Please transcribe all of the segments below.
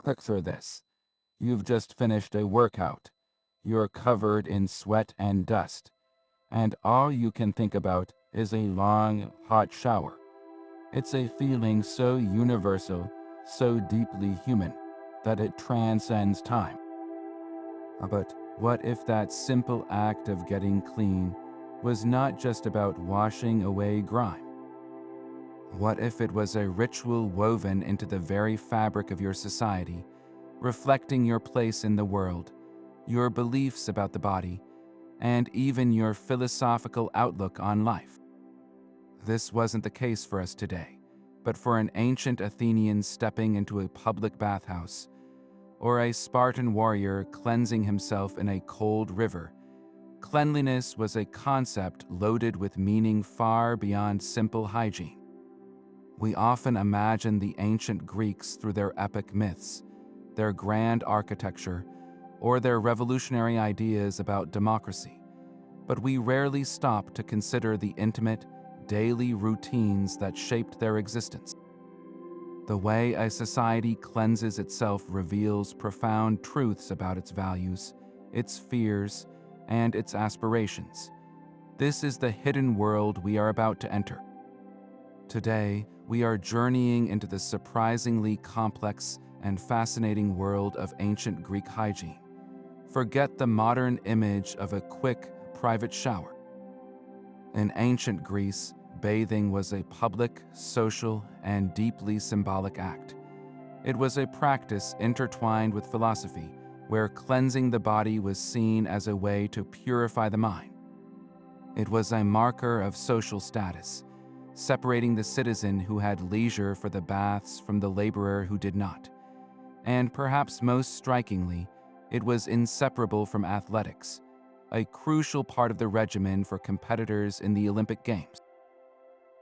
Picture this. You've just finished a workout. You're covered in sweat and dust, and all you can think about is a long, hot shower. It's a feeling so universal, so deeply human, that it transcends time. But what if that simple act of getting clean was not just about washing away grime? What if it was a ritual woven into the very fabric of your society, reflecting your place in the world, your beliefs about the body, and even your philosophical outlook on life? This wasn't the case for us today, but for an ancient Athenian stepping into a public bathhouse, or a Spartan warrior cleansing himself in a cold river, cleanliness was a concept loaded with meaning far beyond simple hygiene. We often imagine the ancient Greeks through their epic myths, their grand architecture, or their revolutionary ideas about democracy, but we rarely stop to consider the intimate, daily routines that shaped their existence. The way a society cleanses itself reveals profound truths about its values, its fears, and its aspirations. This is the hidden world we are about to enter. Today, we are journeying into the surprisingly complex and fascinating world of ancient Greek hygiene. Forget the modern image of a quick, private shower. In ancient Greece, bathing was a public, social, and deeply symbolic act. It was a practice intertwined with philosophy, where cleansing the body was seen as a way to purify the mind. It was a marker of social status, separating the citizen who had leisure for the baths from the laborer who did not. And perhaps most strikingly, it was inseparable from athletics, a crucial part of the regimen for competitors in the Olympic Games.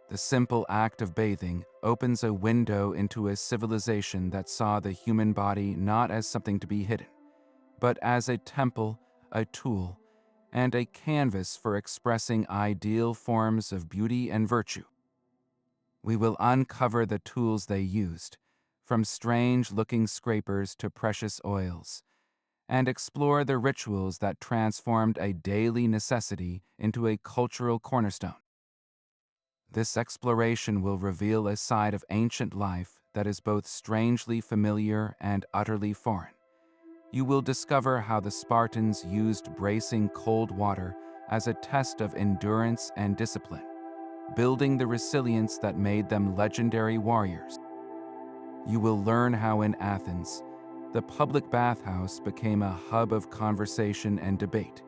The simple act of bathing opens a window into a civilization that saw the human body not as something to be hidden, but as a temple, a tool, and a canvas for expressing ideal forms of beauty and virtue. We will uncover the tools they used, from strange-looking scrapers to precious oils, and explore the rituals that transformed a daily necessity into a cultural cornerstone. This exploration will reveal a side of ancient life that is both strangely familiar and utterly foreign. You will discover how the Spartans used bracing cold water as a test of endurance and discipline, building the resilience that made them legendary warriors. You will learn how in Athens, the public bathhouse became a hub of conversation and debate,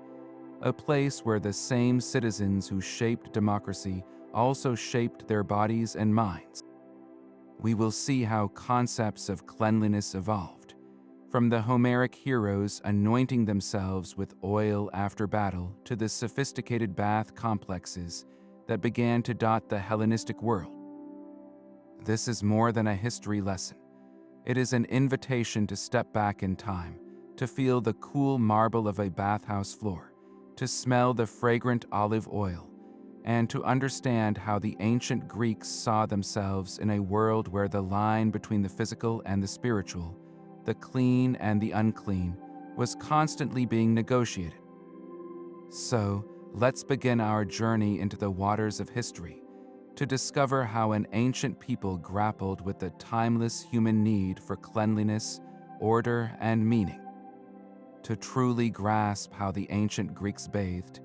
a place where the same citizens who shaped democracy also shaped their bodies and minds. We will see how concepts of cleanliness evolved, from the Homeric heroes anointing themselves with oil after battle to the sophisticated bath complexes that began to dot the Hellenistic world. This is more than a history lesson. It is an invitation to step back in time, to feel the cool marble of a bathhouse floor, to smell the fragrant olive oil, and to understand how the ancient Greeks saw themselves in a world where the line between the physical and the spiritual, the clean and the unclean, was constantly being negotiated. So, let's begin our journey into the waters of history, to discover how an ancient people grappled with the timeless human need for cleanliness, order, and meaning. To truly grasp how the ancient Greeks bathed,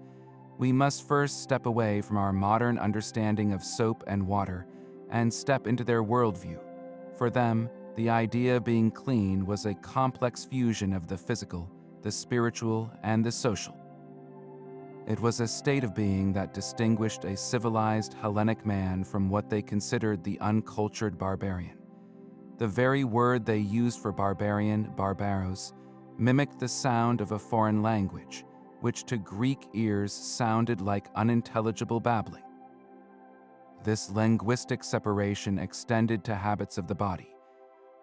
we must first step away from our modern understanding of soap and water and step into their worldview. For them, the idea of being clean was a complex fusion of the physical, the spiritual, and the social. It was a state of being that distinguished a civilized Hellenic man from what they considered the uncultured barbarian. The very word they used for barbarian, barbaros, mimicked the sound of a foreign language, which to Greek ears sounded like unintelligible babbling. This linguistic separation extended to habits of the body.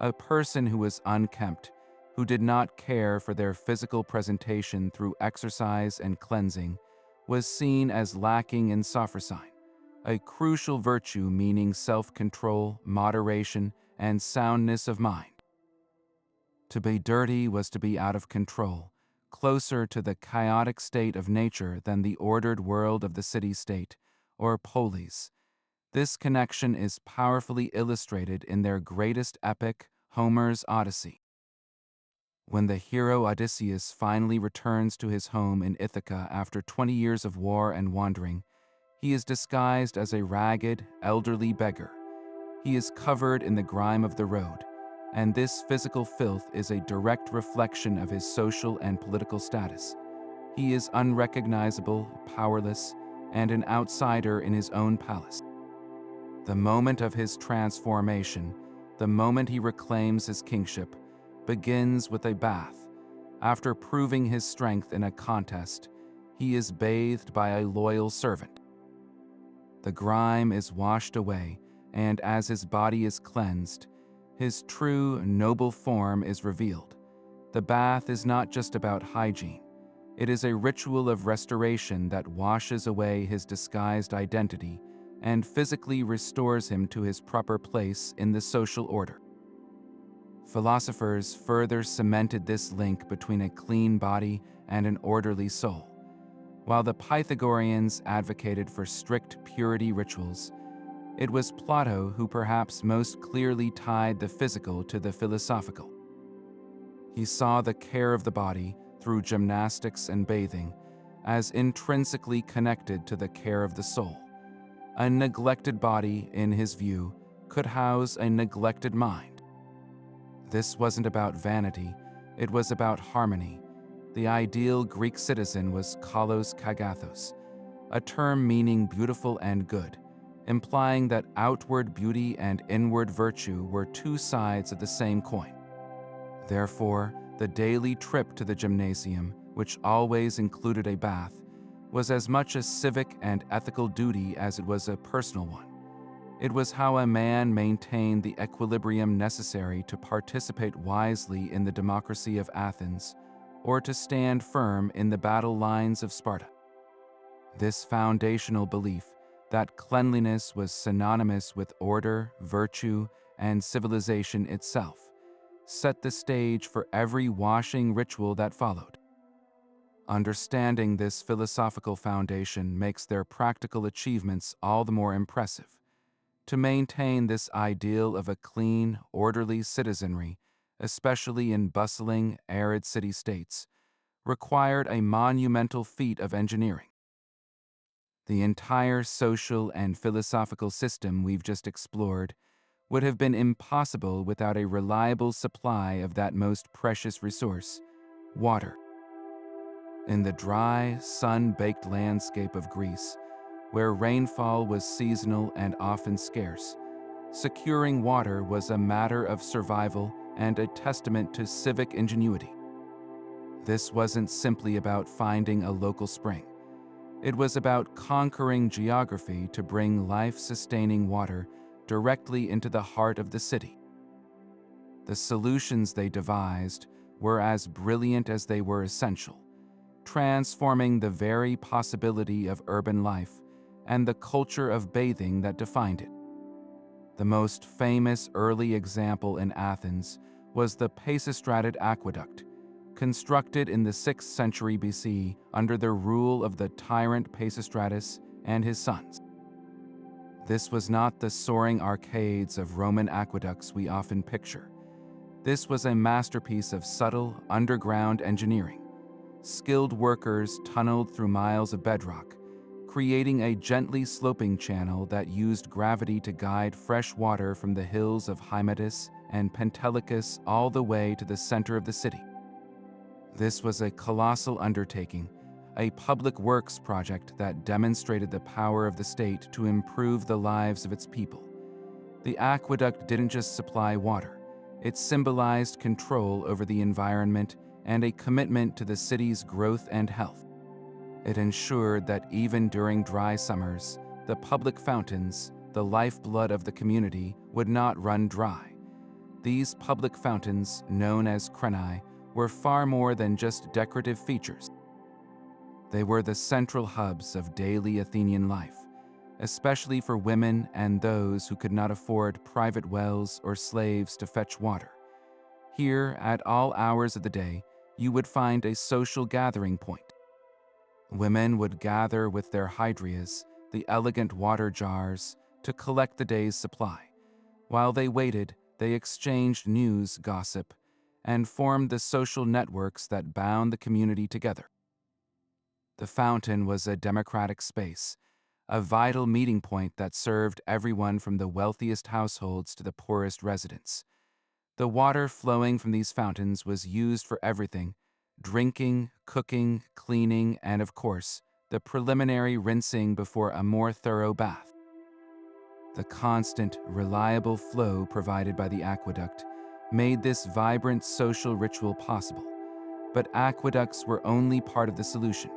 A person who was unkempt, who did not care for their physical presentation through exercise and cleansing, was seen as lacking in sophrosyne, a crucial virtue meaning self-control, moderation, and soundness of mind. To be dirty was to be out of control, closer to the chaotic state of nature than the ordered world of the city-state, or polis. This connection is powerfully illustrated in their greatest epic, Homer's Odyssey. When the hero Odysseus finally returns to his home in Ithaca after 20 years of war and wandering, he is disguised as a ragged, elderly beggar. He is covered in the grime of the road, and this physical filth is a direct reflection of his social and political status. He is unrecognizable, powerless, and an outsider in his own palace. The moment of his transformation, the moment he reclaims his kingship, begins with a bath. After proving his strength in a contest, he is bathed by a loyal servant. The grime is washed away, and as his body is cleansed, his true, noble form is revealed. The bath is not just about hygiene. It is a ritual of restoration that washes away his disguised identity and physically restores him to his proper place in the social order. Philosophers further cemented this link between a clean body and an orderly soul. While the Pythagoreans advocated for strict purity rituals, it was Plato who perhaps most clearly tied the physical to the philosophical. He saw the care of the body, through gymnastics and bathing, as intrinsically connected to the care of the soul. A neglected body, in his view, could house a neglected mind. This wasn't about vanity, it was about harmony. The ideal Greek citizen was kalos kagathos, a term meaning beautiful and good, implying that outward beauty and inward virtue were two sides of the same coin. Therefore, the daily trip to the gymnasium, which always included a bath, was as much a civic and ethical duty as it was a personal one. It was how a man maintained the equilibrium necessary to participate wisely in the democracy of Athens, or to stand firm in the battle lines of Sparta. This foundational belief that cleanliness was synonymous with order, virtue, and civilization itself set the stage for every washing ritual that followed. Understanding this philosophical foundation makes their practical achievements all the more impressive. To maintain this ideal of a clean, orderly citizenry, especially in bustling, arid city-states, required a monumental feat of engineering. The entire social and philosophical system we've just explored would have been impossible without a reliable supply of that most precious resource, water. In the dry, sun-baked landscape of Greece, where rainfall was seasonal and often scarce, securing water was a matter of survival and a testament to civic ingenuity. This wasn't simply about finding a local spring. It was about conquering geography to bring life-sustaining water directly into the heart of the city. The solutions they devised were as brilliant as they were essential, transforming the very possibility of urban life and the culture of bathing that defined it. The most famous early example in Athens was the Pisistrated Aqueduct, constructed in the 6th century BC under the rule of the tyrant Pisistratus and his sons. This was not the soaring arcades of Roman aqueducts we often picture. This was a masterpiece of subtle, underground engineering. Skilled workers tunneled through miles of bedrock, creating a gently sloping channel that used gravity to guide fresh water from the hills of Hymettus and Pentelicus all the way to the center of the city. This was a colossal undertaking, a public works project that demonstrated the power of the state to improve the lives of its people. The aqueduct didn't just supply water, it symbolized control over the environment and a commitment to the city's growth and health. It ensured that even during dry summers, the public fountains, the lifeblood of the community, would not run dry. These public fountains, known as crenae, were far more than just decorative features. They were the central hubs of daily Athenian life, especially for women and those who could not afford private wells or slaves to fetch water. Here, at all hours of the day, you would find a social gathering point. Women would gather with their hydrias, the elegant water jars, to collect the day's supply. While they waited, they exchanged news, gossip, and formed the social networks that bound the community together. The fountain was a democratic space, a vital meeting point that served everyone from the wealthiest households to the poorest residents. The water flowing from these fountains was used for everything: drinking, cooking, cleaning, and of course, the preliminary rinsing before a more thorough bath. The constant, reliable flow provided by the aqueduct made this vibrant social ritual possible. But aqueducts were only part of the solution.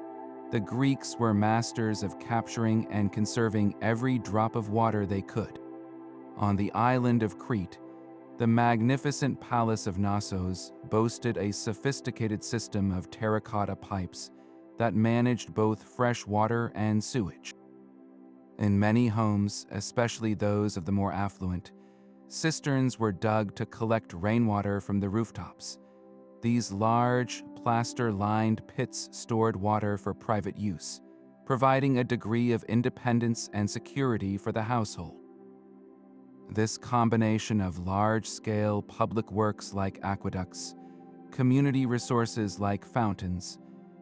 The Greeks were masters of capturing and conserving every drop of water they could. On the island of Crete, the magnificent palace of Knossos boasted a sophisticated system of terracotta pipes that managed both fresh water and sewage. In many homes, especially those of the more affluent, cisterns were dug to collect rainwater from the rooftops. These large, plaster-lined pits stored water for private use, providing a degree of independence and security for the household. This combination of large-scale public works like aqueducts, community resources like fountains,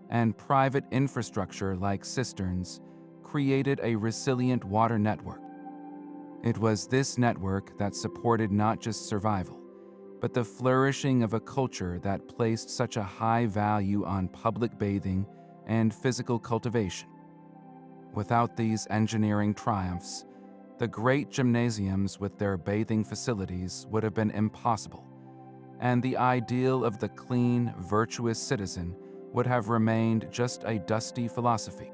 and private infrastructure like cisterns created a resilient water network. It was this network that supported not just survival, but the flourishing of a culture that placed such a high value on public bathing and physical cultivation. Without these engineering triumphs, the great gymnasiums with their bathing facilities would have been impossible, and the ideal of the clean, virtuous citizen would have remained just a dusty philosophy.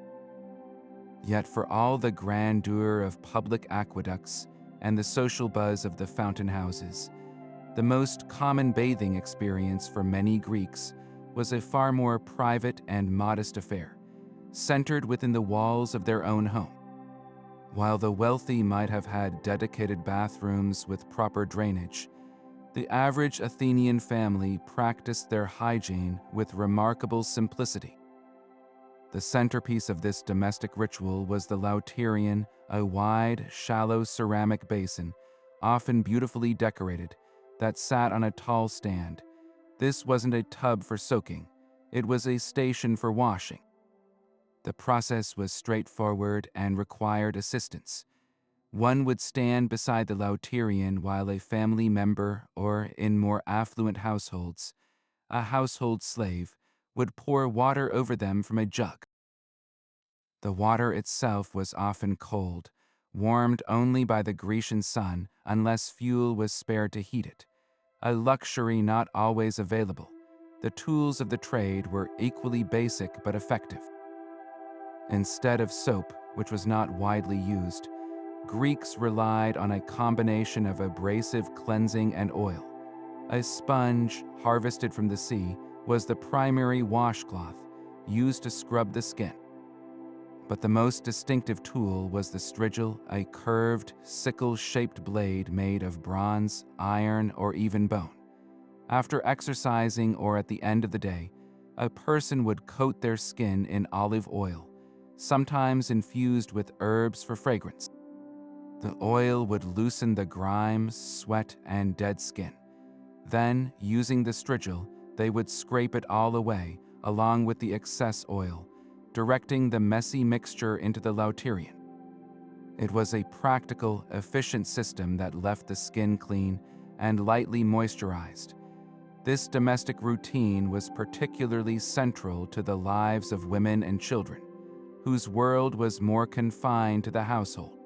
Yet for all the grandeur of public aqueducts and the social buzz of the fountain houses, the most common bathing experience for many Greeks was a far more private and modest affair, centered within the walls of their own home. While the wealthy might have had dedicated bathrooms with proper drainage, the average Athenian family practiced their hygiene with remarkable simplicity. The centerpiece of this domestic ritual was the lautirion, a wide, shallow ceramic basin, often beautifully decorated, that sat on a tall stand. This wasn't a tub for soaking, it was a station for washing. The process was straightforward and required assistance. One would stand beside the lautirion while a family member, or in more affluent households, a household slave, would pour water over them from a jug. The water itself was often cold, warmed only by the Grecian sun unless fuel was spared to heat it, a luxury not always available. The tools of the trade were equally basic but effective. Instead of soap, which was not widely used, Greeks relied on a combination of abrasive cleansing and oil. A sponge, harvested from the sea, was the primary washcloth, used to scrub the skin. But the most distinctive tool was the strigil, a curved, sickle-shaped blade made of bronze, iron, or even bone. After exercising or at the end of the day, a person would coat their skin in olive oil, sometimes infused with herbs for fragrance. The oil would loosen the grime, sweat, and dead skin. Then, using the strigil, they would scrape it all away, along with the excess oil, directing the messy mixture into the lautirion. It was a practical, efficient system that left the skin clean and lightly moisturized. This domestic routine was particularly central to the lives of women and children, whose world was more confined to the household.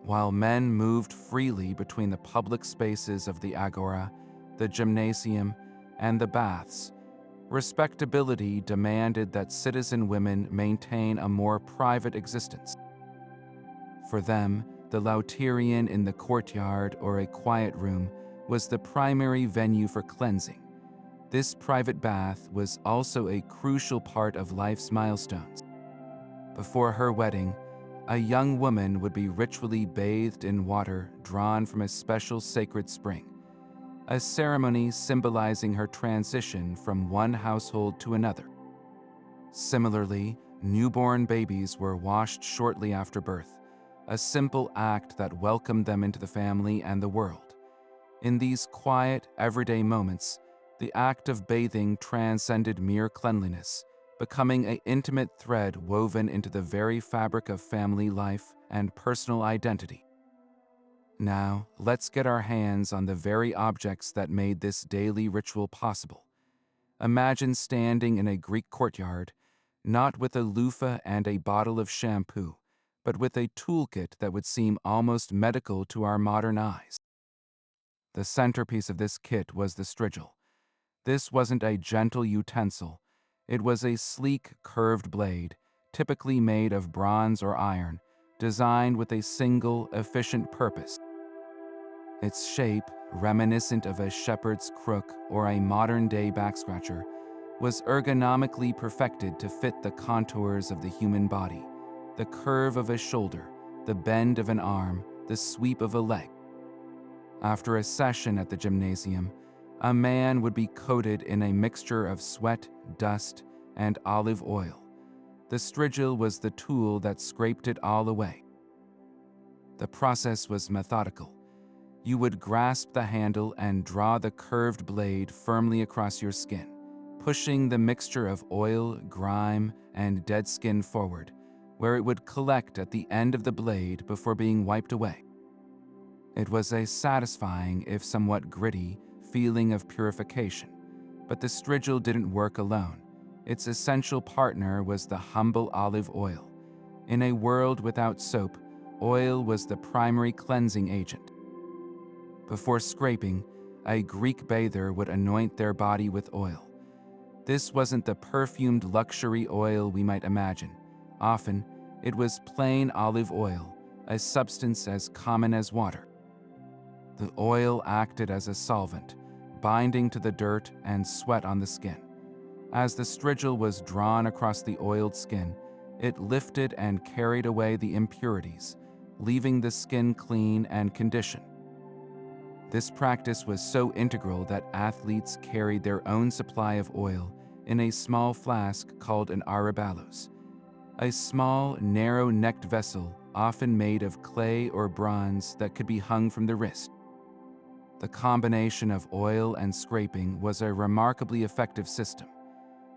While men moved freely between the public spaces of the agora, the gymnasium, and the baths, respectability demanded that citizen women maintain a more private existence. For them, the lautirion in the courtyard or a quiet room was the primary venue for cleansing. This private bath was also a crucial part of life's milestones. Before her wedding, a young woman would be ritually bathed in water drawn from a special sacred spring. a ceremony symbolizing her transition from one household to another. Similarly, newborn babies were washed shortly after birth, a simple act that welcomed them into the family and the world. In these quiet, everyday moments, the act of bathing transcended mere cleanliness, becoming an intimate thread woven into the very fabric of family life and personal identity. Now, let's get our hands on the very objects that made this daily ritual possible. Imagine standing in a Greek courtyard, not with a loofah and a bottle of shampoo, but with a toolkit that would seem almost medical to our modern eyes. The centerpiece of this kit was the strigil. This wasn't a gentle utensil. It was a sleek, curved blade, typically made of bronze or iron, designed with a single, efficient purpose. Its shape, reminiscent of a shepherd's crook or a modern-day backscratcher, was ergonomically perfected to fit the contours of the human body, the curve of a shoulder, the bend of an arm, the sweep of a leg. After a session at the gymnasium, a man would be coated in a mixture of sweat, dust, and olive oil. The strigil was the tool that scraped it all away. The process was methodical. You would grasp the handle and draw the curved blade firmly across your skin, pushing the mixture of oil, grime, and dead skin forward, where it would collect at the end of the blade before being wiped away. It was a satisfying, if somewhat gritty, feeling of purification. But the strigil didn't work alone. Its essential partner was the humble olive oil. In a world without soap, oil was the primary cleansing agent. Before scraping, a Greek bather would anoint their body with oil. This wasn't the perfumed luxury oil we might imagine. Often, it was plain olive oil, a substance as common as water. The oil acted as a solvent, binding to the dirt and sweat on the skin. As the strigil was drawn across the oiled skin, it lifted and carried away the impurities, leaving the skin clean and conditioned. This practice was so integral that athletes carried their own supply of oil in a small flask called an arabalos, a small, narrow-necked vessel often made of clay or bronze that could be hung from the wrist. The combination of oil and scraping was a remarkably effective system.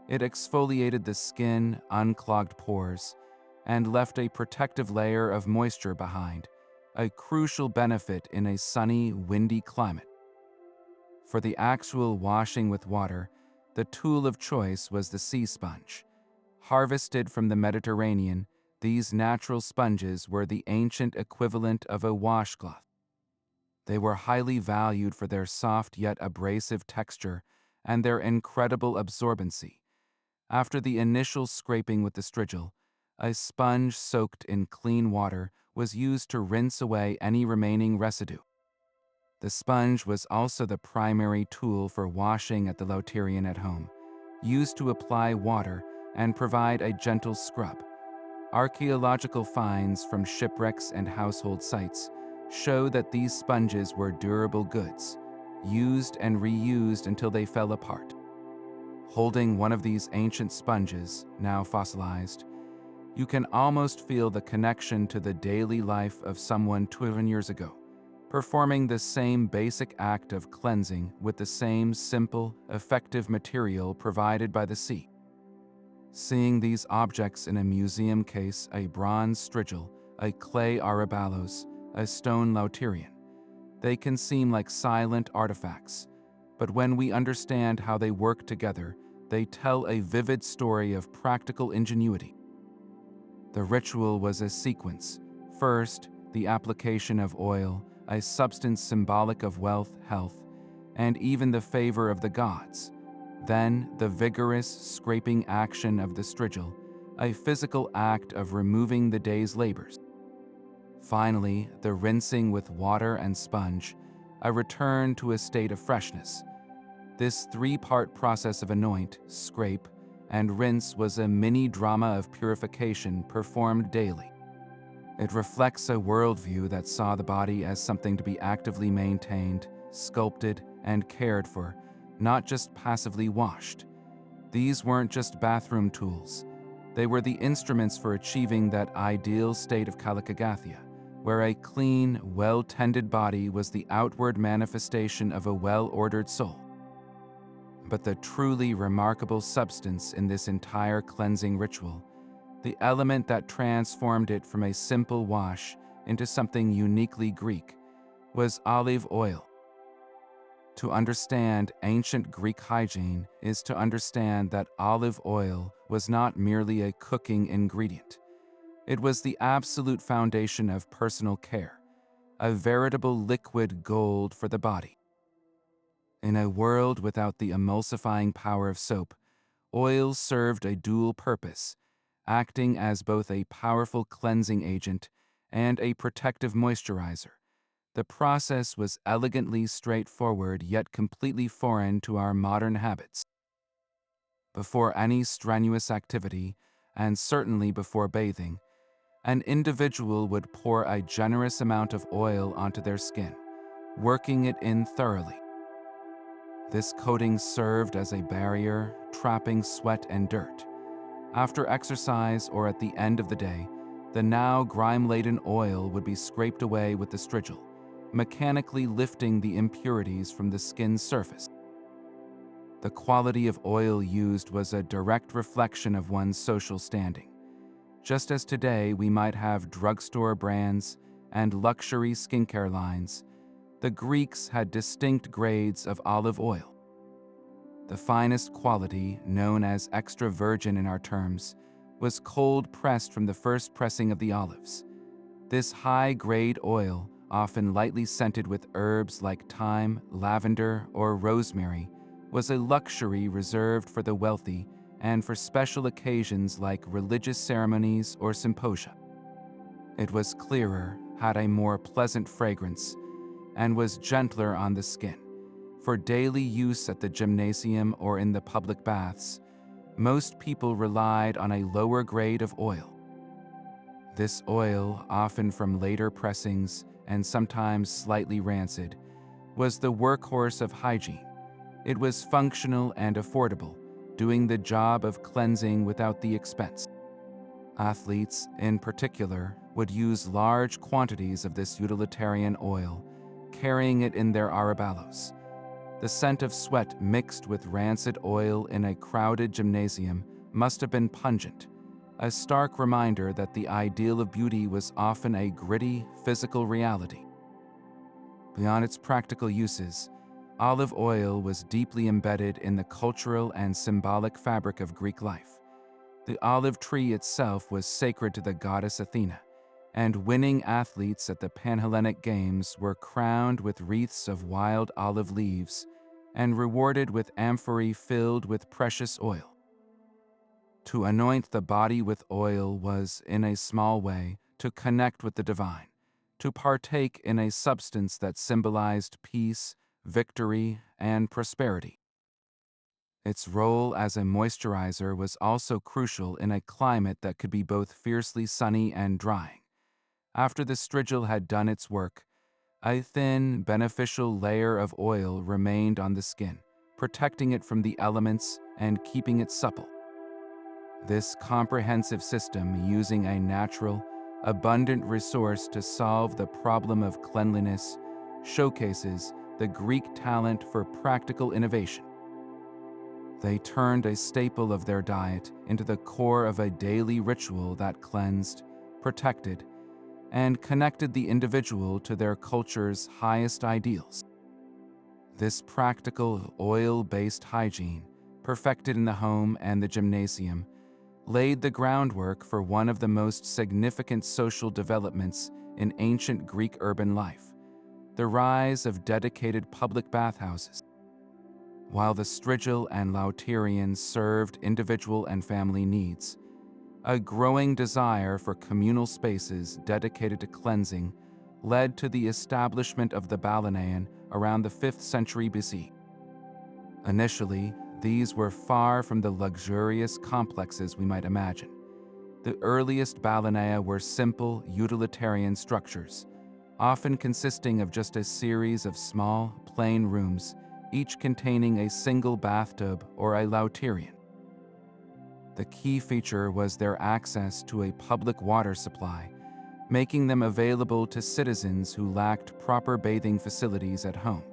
It exfoliated the skin, unclogged pores, and left a protective layer of moisture behind, a crucial benefit in a sunny, windy climate. For the actual washing with water, the tool of choice was the sea sponge. Harvested from the Mediterranean, these natural sponges were the ancient equivalent of a washcloth. They were highly valued for their soft yet abrasive texture and their incredible absorbency. After the initial scraping with the strigil, a sponge soaked in clean water was used to rinse away any remaining residue. The sponge was also the primary tool for washing at the Lautarian at home, used to apply water and provide a gentle scrub. Archaeological finds from shipwrecks and household sites show that these sponges were durable goods, used and reused until they fell apart. Holding one of these ancient sponges, now fossilized, you can almost feel the connection to the daily life of someone 2,000 years ago, performing the same basic act of cleansing with the same simple, effective material provided by the sea. Seeing these objects in a museum case, a bronze strigil, a clay arabalos, a stone Lautarian, they can seem like silent artifacts, but when we understand how they work together, they tell a vivid story of practical ingenuity. The ritual was a sequence. First, the application of oil, a substance symbolic of wealth, health, and even the favor of the gods. Then, the vigorous, scraping action of the strigil, a physical act of removing the day's labors. Finally, the rinsing with water and sponge, a return to a state of freshness. This three-part process of anoint, scrape, and rinse was a mini-drama of purification performed daily. It reflects a worldview that saw the body as something to be actively maintained, sculpted, and cared for, not just passively washed. These weren't just bathroom tools. They were the instruments for achieving that ideal state of kallikagathia, where a clean, well-tended body was the outward manifestation of a well-ordered soul. But the truly remarkable substance in this entire cleansing ritual, the element that transformed it from a simple wash into something uniquely Greek, was olive oil. To understand ancient Greek hygiene is to understand that olive oil was not merely a cooking ingredient. It was the absolute foundation of personal care, a veritable liquid gold for the body. In a world without the emulsifying power of soap, oil served a dual purpose, acting as both a powerful cleansing agent and a protective moisturizer. The process was elegantly straightforward yet completely foreign to our modern habits. Before any strenuous activity, and certainly before bathing, an individual would pour a generous amount of oil onto their skin, working it in thoroughly. This coating served as a barrier, trapping sweat and dirt. After exercise or at the end of the day, the now grime-laden oil would be scraped away with the strigil, mechanically lifting the impurities from the skin's surface. The quality of oil used was a direct reflection of one's social standing. Just as today we might have drugstore brands and luxury skincare lines, the Greeks had distinct grades of olive oil. The finest quality, known as extra virgin in our terms, was cold pressed from the first pressing of the olives. This high-grade oil, often lightly scented with herbs like thyme, lavender, or rosemary, was a luxury reserved for the wealthy and for special occasions like religious ceremonies or symposia. It was clearer, had a more pleasant fragrance, and was gentler on the skin. For daily use at the gymnasium or in the public baths, most people relied on a lower grade of oil. This oil, often from later pressings and sometimes slightly rancid, was the workhorse of hygiene. It was functional and affordable, doing the job of cleansing without the expense. Athletes, in particular, would use large quantities of this utilitarian oil, carrying it in their araballos. The scent of sweat mixed with rancid oil in a crowded gymnasium must have been pungent, a stark reminder that the ideal of beauty was often a gritty, physical reality. Beyond its practical uses, olive oil was deeply embedded in the cultural and symbolic fabric of Greek life. The olive tree itself was sacred to the goddess Athena, and winning athletes at the Panhellenic Games were crowned with wreaths of wild olive leaves and rewarded with amphorae filled with precious oil. To anoint the body with oil was, in a small way, to connect with the divine, to partake in a substance that symbolized peace, victory, and prosperity. Its role as a moisturizer was also crucial in a climate that could be both fiercely sunny and drying. After the strigil had done its work, a thin, beneficial layer of oil remained on the skin, protecting it from the elements and keeping it supple. This comprehensive system, using a natural, abundant resource to solve the problem of cleanliness, showcases the Greek talent for practical innovation. They turned a staple of their diet into the core of a daily ritual that cleansed, protected, and connected the individual to their culture's highest ideals. This practical, oil-based hygiene, perfected in the home and the gymnasium, laid the groundwork for one of the most significant social developments in ancient Greek urban life, the rise of dedicated public bathhouses. While the strigil and lautarians served individual and family needs, a growing desire for communal spaces dedicated to cleansing led to the establishment of the balaneia around the 5th century BC. Initially, these were far from the luxurious complexes we might imagine. The earliest balaneia were simple, utilitarian structures, often consisting of just a series of small, plain rooms each containing a single bathtub or a lautarian. The key feature was their access to a public water supply, making them available to citizens who lacked proper bathing facilities at home,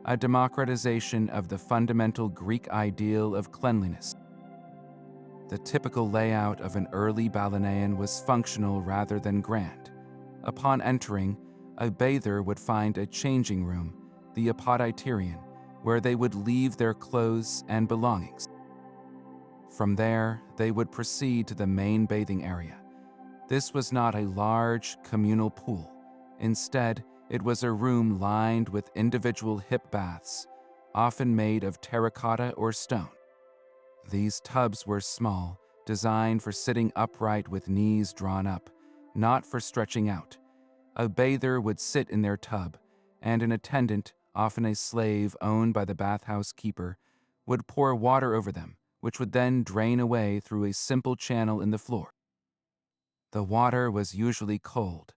a democratization of the fundamental Greek ideal of cleanliness. The typical layout of an early balaneian was functional rather than grand. Upon entering, a bather would find a changing room, the apoditerion, where they would leave their clothes and belongings. From there, they would proceed to the main bathing area. This was not a large, communal pool. Instead, it was a room lined with individual hip baths, often made of terracotta or stone. These tubs were small, designed for sitting upright with knees drawn up, not for stretching out. A bather would sit in their tub, and an attendant, often a slave owned by the bathhouse keeper, would pour water over them, which would then drain away through a simple channel in the floor. The water was usually cold,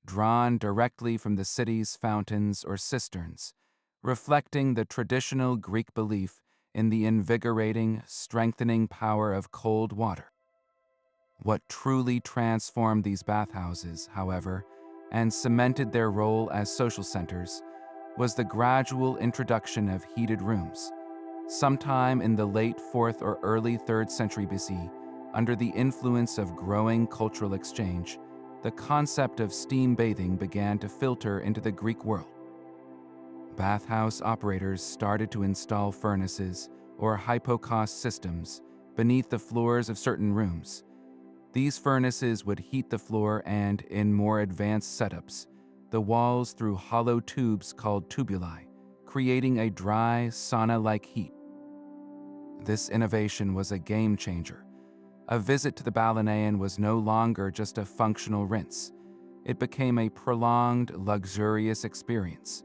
drawn directly from the city's fountains or cisterns, reflecting the traditional Greek belief in the invigorating, strengthening power of cold water. What truly transformed these bathhouses, however, and cemented their role as social centers, was the gradual introduction of heated rooms. Sometime in the late 4th or early 3rd century BC, under the influence of growing cultural exchange, the concept of steam bathing began to filter into the Greek world. Bathhouse operators started to install furnaces or hypocaust systems beneath the floors of certain rooms. These furnaces would heat the floor and, in more advanced setups, the walls through hollow tubes called tubuli, creating a dry, sauna-like heat. This innovation was a game changer. A visit to the balaneian was no longer just a functional rinse. It became a prolonged, luxurious experience.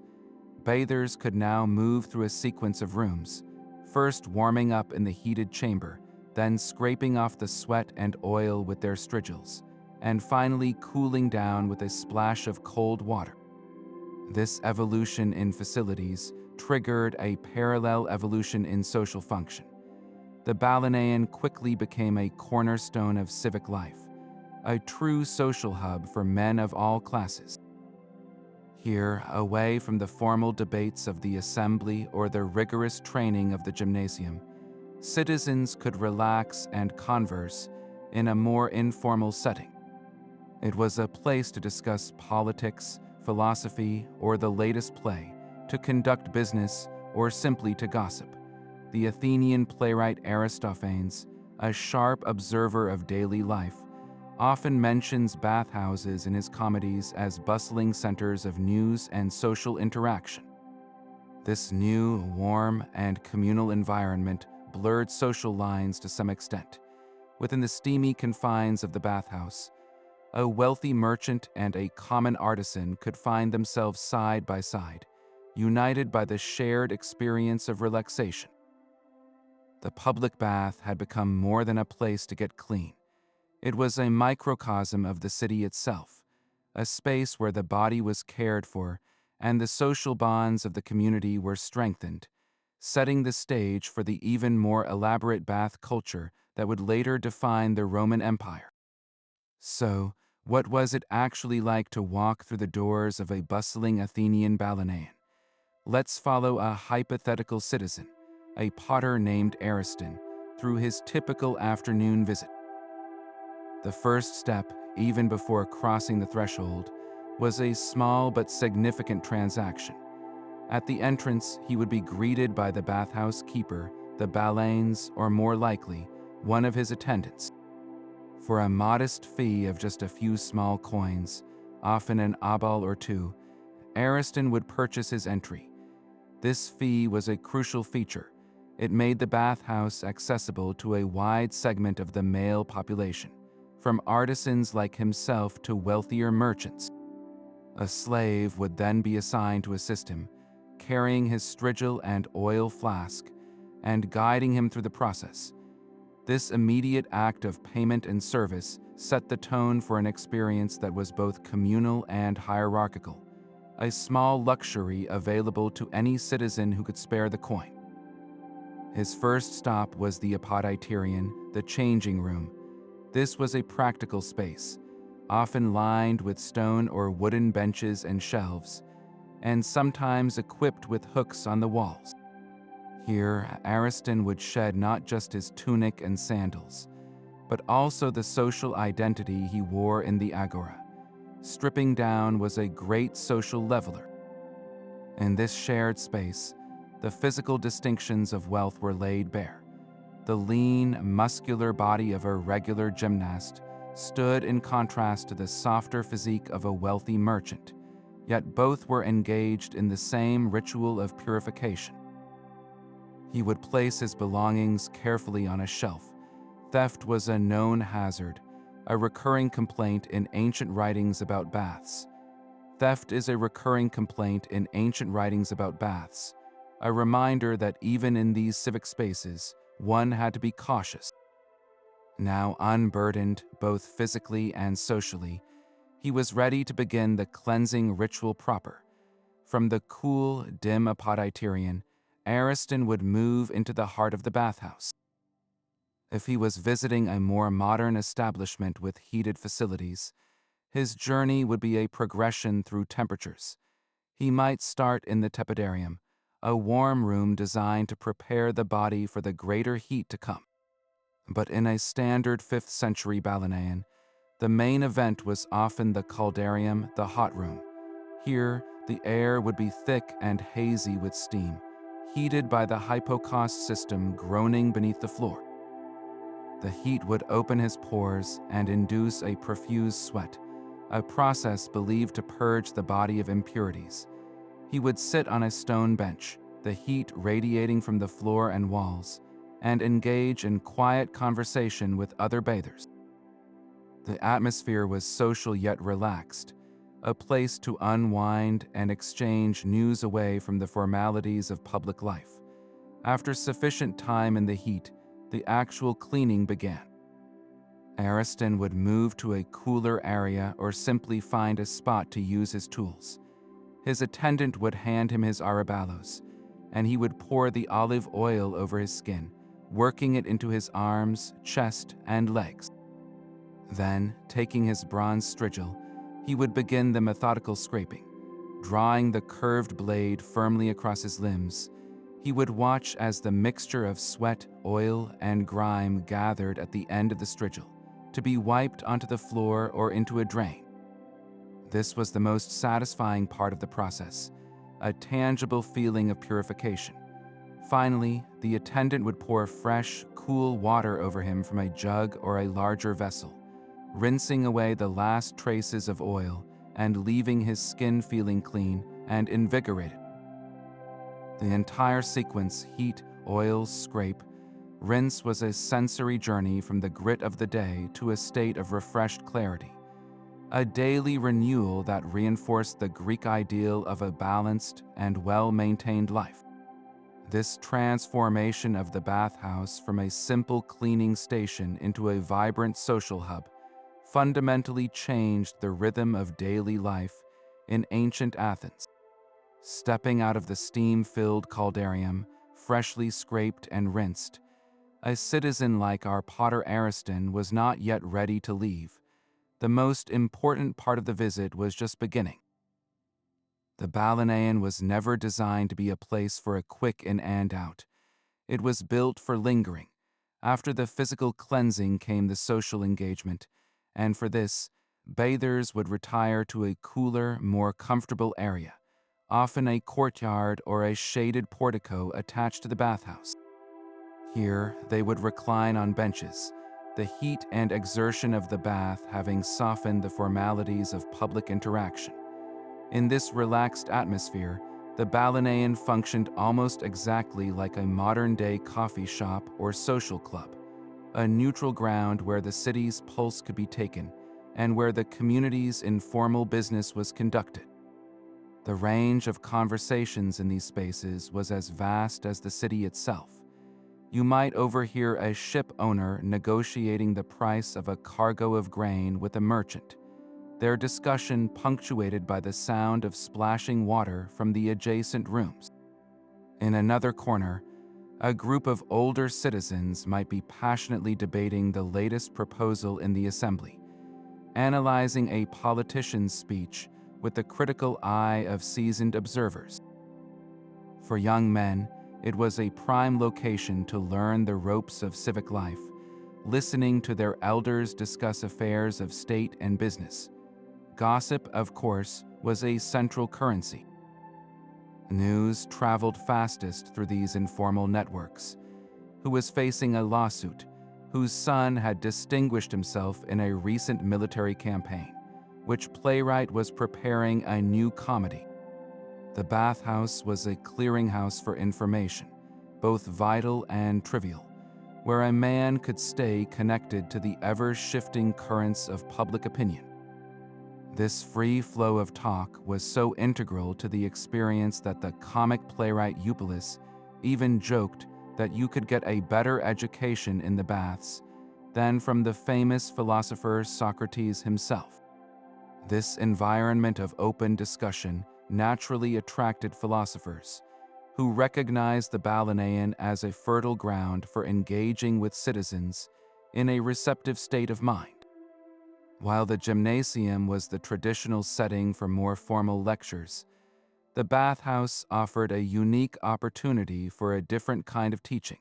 Bathers could now move through a sequence of rooms, first warming up in the heated chamber, then scraping off the sweat and oil with their strigils, and finally cooling down with a splash of cold water. This evolution in facilities triggered a parallel evolution in social function. The balaneian quickly became a cornerstone of civic life, a true social hub for men of all classes. Here, away from the formal debates of the assembly or the rigorous training of the gymnasium, citizens could relax and converse in a more informal setting. It was a place to discuss politics, philosophy, or the latest play, to conduct business, or simply to gossip. The Athenian playwright Aristophanes, a sharp observer of daily life, often mentions bathhouses in his comedies as bustling centers of news and social interaction. This new, warm, and communal environment blurred social lines to some extent. Within the steamy confines of the bathhouse, a wealthy merchant and a common artisan could find themselves side by side, united by the shared experience of relaxation. The public bath had become more than a place to get clean. It was a microcosm of the city itself, a space where the body was cared for and the social bonds of the community were strengthened, setting the stage for the even more elaborate bath culture that would later define the Roman Empire. So, what was it actually like to walk through the doors of a bustling Athenian balaneian? Let's follow a hypothetical citizen, a potter named Ariston, through his typical afternoon visit. The first step, even before crossing the threshold, was a small but significant transaction. At the entrance, he would be greeted by the bathhouse keeper, the balanes, or more likely, one of his attendants. For a modest fee of just a few small coins, often an obol or two, Ariston would purchase his entry. This fee was a crucial feature. It made the bathhouse accessible to a wide segment of the male population, from artisans like himself to wealthier merchants. A slave would then be assigned to assist him, carrying his strigil and oil flask, and guiding him through the process. This immediate act of payment and service set the tone for an experience that was both communal and hierarchical. a small luxury available to any citizen who could spare the coin. His first stop was the apoditerion, the changing room. This was a practical space, often lined with stone or wooden benches and shelves, and sometimes equipped with hooks on the walls. Here, Ariston would shed not just his tunic and sandals, but also the social identity he wore in the agora. Stripping down was a great social leveler. In this shared space, the physical distinctions of wealth were laid bare. The lean, muscular body of a regular gymnast stood in contrast to the softer physique of a wealthy merchant, yet both were engaged in the same ritual of purification. He would place his belongings carefully on a shelf. Theft was a known hazard, a recurring complaint in ancient writings about baths. Theft is a recurring complaint in ancient writings about baths, a reminder that even in these civic spaces, one had to be cautious. Now unburdened, both physically and socially, he was ready to begin the cleansing ritual proper. From the cool, dim apoditerion, Ariston would move into the heart of the bathhouse. If he was visiting a more modern establishment with heated facilities, his journey would be a progression through temperatures. He might start in the tepidarium, a warm room designed to prepare the body for the greater heat to come. But in a standard 5th century Balanean, the main event was often the caldarium, the hot room. Here, the air would be thick and hazy with steam, heated by the hypocaust system groaning beneath the floor. The heat would open his pores and induce a profuse sweat, a process believed to purge the body of impurities. He would sit on a stone bench, the heat radiating from the floor and walls, and engage in quiet conversation with other bathers. The atmosphere was social yet relaxed, a place to unwind and exchange news away from the formalities of public life. After sufficient time in the heat, the actual cleaning began. Ariston would move to a cooler area or simply find a spot to use his tools. His attendant would hand him his arabalos, and he would pour the olive oil over his skin, working it into his arms, chest, and legs. Then, taking his bronze strigil, he would begin the methodical scraping. Drawing the curved blade firmly across his limbs, he would watch as the mixture of sweat, oil, and grime gathered at the end of the strigil, to be wiped onto the floor or into a drain. This was the most satisfying part of the process, a tangible feeling of purification. Finally, the attendant would pour fresh, cool water over him from a jug or a larger vessel, rinsing away the last traces of oil and leaving his skin feeling clean and invigorated. The entire sequence, heat, oil, scrape, rinse, was a sensory journey from the grit of the day to a state of refreshed clarity, a daily renewal that reinforced the Greek ideal of a balanced and well-maintained life. This transformation of the bathhouse from a simple cleaning station into a vibrant social hub fundamentally changed the rhythm of daily life in ancient Athens. Stepping out of the steam-filled caldarium, freshly scraped and rinsed, a citizen like our Potter Ariston was not yet ready to leave. The most important part of the visit was just beginning. The Balanean was never designed to be a place for a quick in and out. It was built for lingering. After the physical cleansing came the social engagement, and for this, bathers would retire to a cooler, more comfortable area, often a courtyard or a shaded portico attached to the bathhouse. Here, they would recline on benches, the heat and exertion of the bath having softened the formalities of public interaction. In this relaxed atmosphere, the Balanean functioned almost exactly like a modern-day coffee shop or social club, a neutral ground where the city's pulse could be taken and where the community's informal business was conducted. The range of conversations in these spaces was as vast as the city itself. You might overhear a ship owner negotiating the price of a cargo of grain with a merchant, their discussion punctuated by the sound of splashing water from the adjacent rooms. In another corner, a group of older citizens might be passionately debating the latest proposal in the assembly, analyzing a politician's speech with the critical eye of seasoned observers. For young men, it was a prime location to learn the ropes of civic life, listening to their elders discuss affairs of state and business. Gossip, of course, was a central currency. News traveled fastest through these informal networks. Who was facing a lawsuit, whose son had distinguished himself in a recent military campaign, which playwright was preparing a new comedy. The bathhouse was a clearinghouse for information, both vital and trivial, where a man could stay connected to the ever-shifting currents of public opinion. This free flow of talk was so integral to the experience that the comic playwright Eupolis even joked that you could get a better education in the baths than from the famous philosopher Socrates himself. This environment of open discussion naturally attracted philosophers, who recognized the Balaneian as a fertile ground for engaging with citizens in a receptive state of mind. While the gymnasium was the traditional setting for more formal lectures, the bathhouse offered a unique opportunity for a different kind of teaching.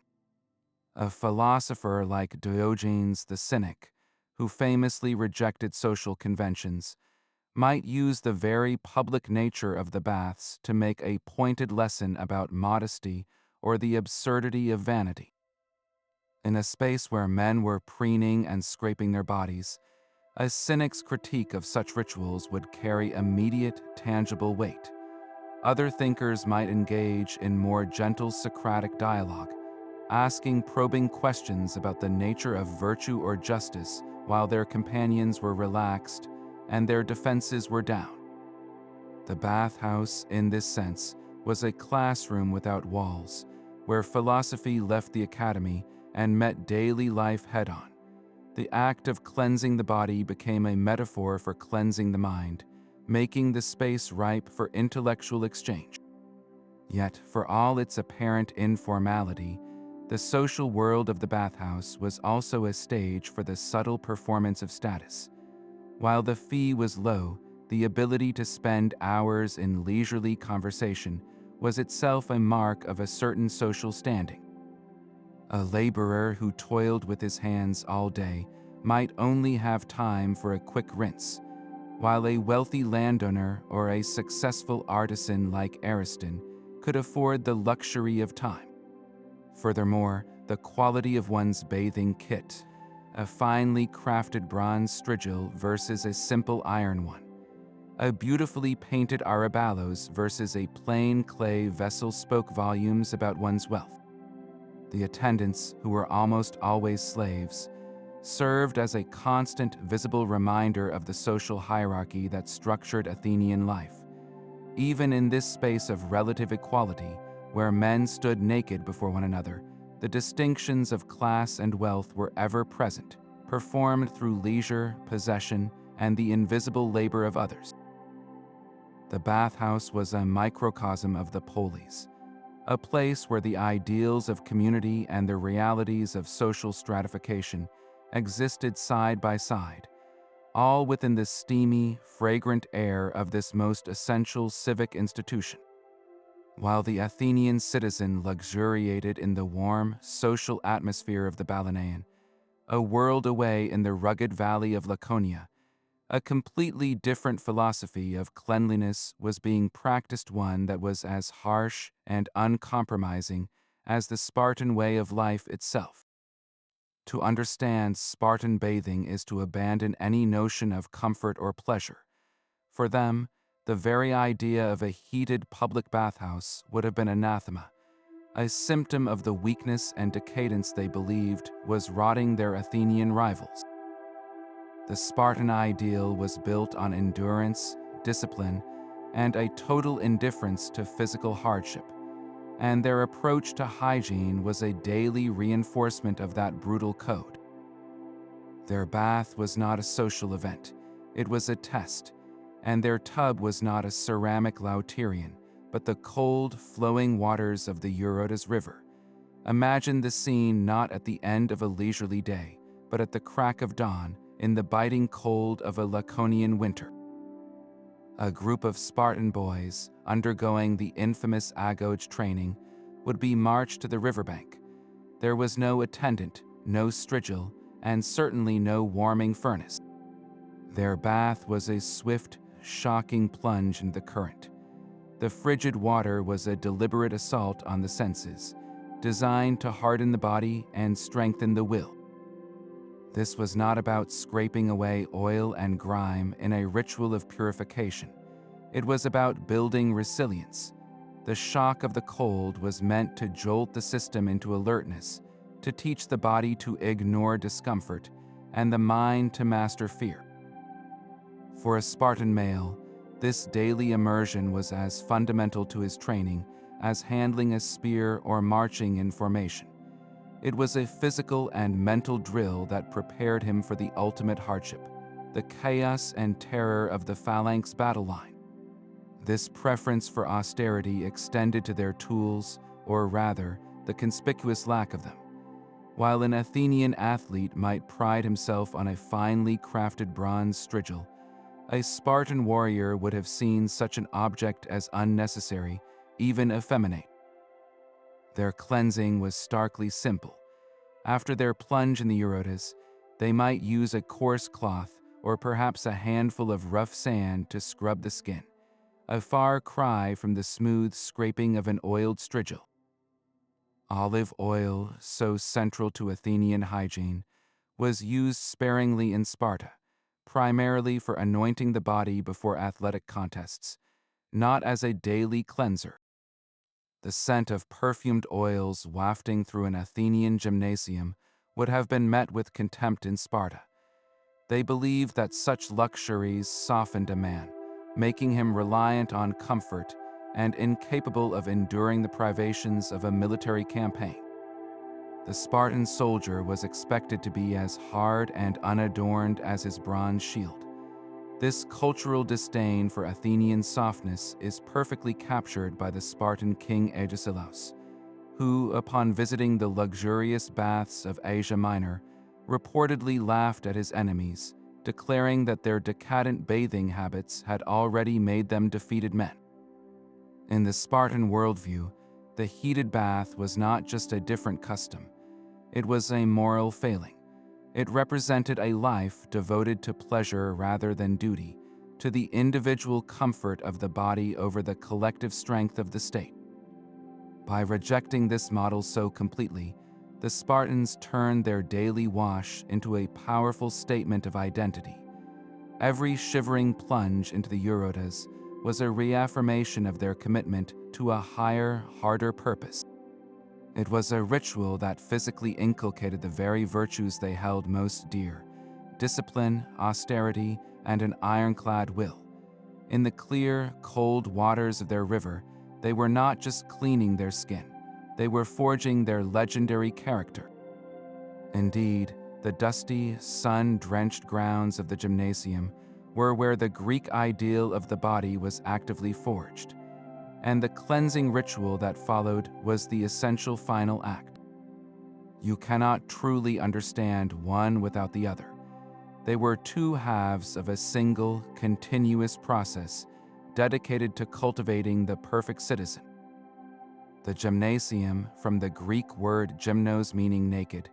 A philosopher like Diogenes the Cynic, who famously rejected social conventions, might use the very public nature of the baths to make a pointed lesson about modesty or the absurdity of vanity. In a space where men were preening and scraping their bodies, a cynic's critique of such rituals would carry immediate, tangible weight. Other thinkers might engage in more gentle Socratic dialogue, asking probing questions about the nature of virtue or justice while their companions were relaxed and their defenses were down. The bathhouse, in this sense, was a classroom without walls, where philosophy left the academy and met daily life head-on. The act of cleansing the body became a metaphor for cleansing the mind, making the space ripe for intellectual exchange. Yet, for all its apparent informality, the social world of the bathhouse was also a stage for the subtle performance of status. While the fee was low, the ability to spend hours in leisurely conversation was itself a mark of a certain social standing. A laborer who toiled with his hands all day might only have time for a quick rinse, while a wealthy landowner or a successful artisan like Ariston could afford the luxury of time. Furthermore, the quality of one's bathing kit, a finely crafted bronze strigil versus a simple iron one, a beautifully painted araballos versus a plain clay vessel spoke volumes about one's wealth. The attendants, who were almost always slaves, served as a constant visible reminder of the social hierarchy that structured Athenian life. Even in this space of relative equality, where men stood naked before one another, the distinctions of class and wealth were ever present, performed through leisure, possession, and the invisible labor of others. The bathhouse was a microcosm of the polis, a place where the ideals of community and the realities of social stratification existed side by side, all within the steamy, fragrant air of this most essential civic institution. While the Athenian citizen luxuriated in the warm, social atmosphere of the Balaneian, a world away in the rugged valley of Laconia, a completely different philosophy of cleanliness was being practiced, one that was as harsh and uncompromising as the Spartan way of life itself. To understand Spartan bathing is to abandon any notion of comfort or pleasure. For them, the very idea of a heated public bathhouse would have been anathema, a symptom of the weakness and decadence they believed was rotting their Athenian rivals. The Spartan ideal was built on endurance, discipline, and a total indifference to physical hardship, and their approach to hygiene was a daily reinforcement of that brutal code. Their bath was not a social event. It was a test, and their tub was not a ceramic lautirion, but the cold, flowing waters of the Eurotas River. Imagine the scene not at the end of a leisurely day, but at the crack of dawn, in the biting cold of a Laconian winter. A group of Spartan boys, undergoing the infamous agoge training, would be marched to the riverbank. There was no attendant, no strigil, and certainly no warming furnace. Their bath was a swift, shocking plunge in the current. The frigid water was a deliberate assault on the senses, designed to harden the body and strengthen the will. This was not about scraping away oil and grime in a ritual of purification. It was about building resilience. The shock of the cold was meant to jolt the system into alertness, to teach the body to ignore discomfort, and the mind to master fear. For a Spartan male, this daily immersion was as fundamental to his training as handling a spear or marching in formation. It was a physical and mental drill that prepared him for the ultimate hardship, the chaos and terror of the phalanx battle line. This preference for austerity extended to their tools, or rather, the conspicuous lack of them. While an Athenian athlete might pride himself on a finely crafted bronze strigil, a Spartan warrior would have seen such an object as unnecessary, even effeminate. Their cleansing was starkly simple. After their plunge in the Eurotas, they might use a coarse cloth or perhaps a handful of rough sand to scrub the skin, a far cry from the smooth scraping of an oiled strigil. Olive oil, so central to Athenian hygiene, was used sparingly in Sparta, primarily for anointing the body before athletic contests, not as a daily cleanser. The scent of perfumed oils wafting through an Athenian gymnasium would have been met with contempt in Sparta. They believed that such luxuries softened a man, making him reliant on comfort and incapable of enduring the privations of a military campaign. The Spartan soldier was expected to be as hard and unadorned as his bronze shield. This cultural disdain for Athenian softness is perfectly captured by the Spartan king Agesilaus, who, upon visiting the luxurious baths of Asia Minor, reportedly laughed at his enemies, declaring that their decadent bathing habits had already made them defeated men. In the Spartan worldview, the heated bath was not just a different custom, it was a moral failing. It represented a life devoted to pleasure rather than duty, to the individual comfort of the body over the collective strength of the state. By rejecting this model so completely, the Spartans turned their daily wash into a powerful statement of identity. Every shivering plunge into the Eurotas was a reaffirmation of their commitment to a higher, harder purpose. It was a ritual that physically inculcated the very virtues they held most dear: discipline, austerity, and an ironclad will. In the clear, cold waters of their river, they were not just cleaning their skin, they were forging their legendary character. Indeed, the dusty, sun-drenched grounds of the gymnasium were where the Greek ideal of the body was actively forged, and the cleansing ritual that followed was the essential final act. You cannot truly understand one without the other. They were two halves of a single, continuous process dedicated to cultivating the perfect citizen. The gymnasium, from the Greek word gymnos meaning naked,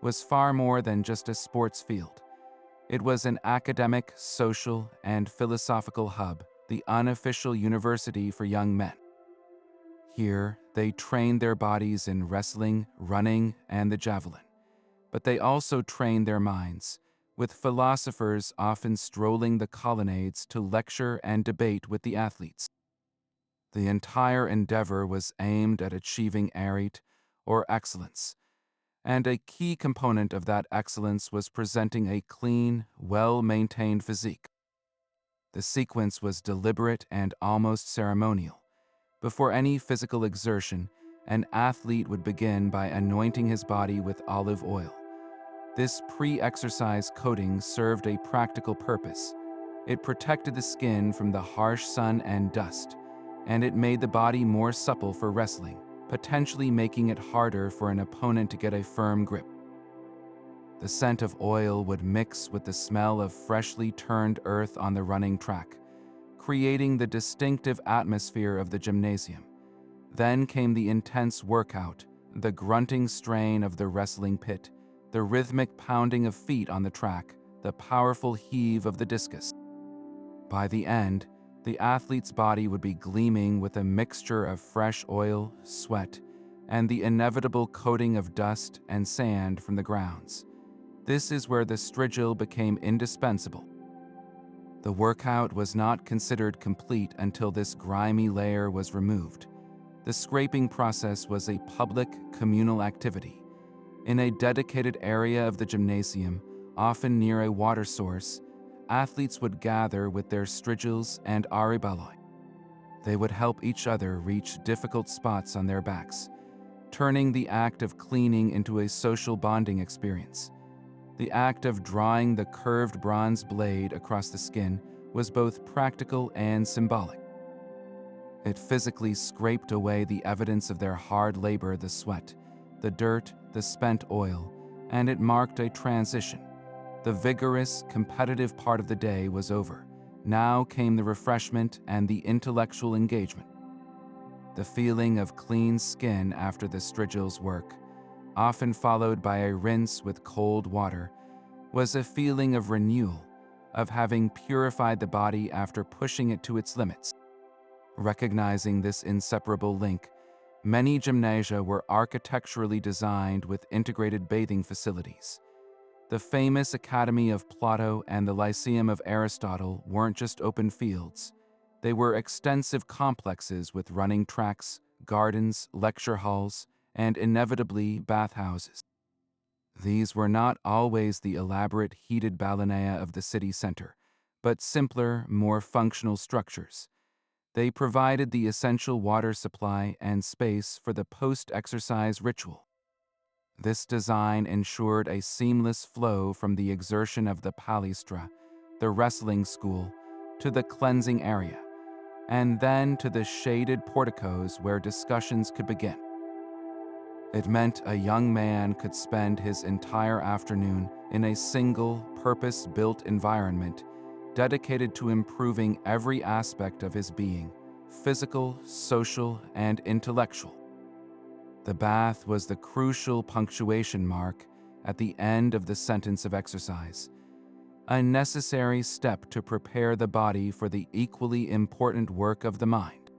was far more than just a sports field. It was an academic, social, and philosophical hub, the unofficial university for young men. Here, they trained their bodies in wrestling, running, and the javelin. But they also trained their minds, with philosophers often strolling the colonnades to lecture and debate with the athletes. The entire endeavor was aimed at achieving arete, or excellence, and a key component of that excellence was presenting a clean, well-maintained physique. The sequence was deliberate and almost ceremonial. Before any physical exertion, an athlete would begin by anointing his body with olive oil. This pre-exercise coating served a practical purpose. It protected the skin from the harsh sun and dust, and it made the body more supple for wrestling, potentially making it harder for an opponent to get a firm grip. The scent of oil would mix with the smell of freshly turned earth on the running track, creating the distinctive atmosphere of the gymnasium. Then came the intense workout, the grunting strain of the wrestling pit, the rhythmic pounding of feet on the track, the powerful heave of the discus. By the end, the athlete's body would be gleaming with a mixture of fresh oil, sweat, and the inevitable coating of dust and sand from the grounds. This is where the strigil became indispensable. The workout was not considered complete until this grimy layer was removed. The scraping process was a public, communal activity. In a dedicated area of the gymnasium, often near a water source, athletes would gather with their strigils and ariballoi. They would help each other reach difficult spots on their backs, turning the act of cleaning into a social bonding experience. The act of drawing the curved bronze blade across the skin was both practical and symbolic. It physically scraped away the evidence of their hard labor, the sweat, the dirt, the spent oil, and it marked a transition. The vigorous, competitive part of the day was over. Now came the refreshment and the intellectual engagement. The feeling of clean skin after the strigil's work, often followed by a rinse with cold water, was a feeling of renewal, of having purified the body after pushing it to its limits. Recognizing this inseparable link, many gymnasia were architecturally designed with integrated bathing facilities. The famous Academy of Plato and the Lyceum of Aristotle weren't just open fields. They were extensive complexes with running tracks, gardens, lecture halls, and inevitably bathhouses. These were not always the elaborate heated balaneia of the city center, but simpler, more functional structures. They provided the essential water supply and space for the post-exercise ritual. This design ensured a seamless flow from the exertion of the palaestra, the wrestling school, to the cleansing area, and then to the shaded porticos where discussions could begin. It meant a young man could spend his entire afternoon in a single, purpose-built environment dedicated to improving every aspect of his being, physical, social, and intellectual. The bath was the crucial punctuation mark at the end of the sentence of exercise, a necessary step to prepare the body for the equally important work of the mind.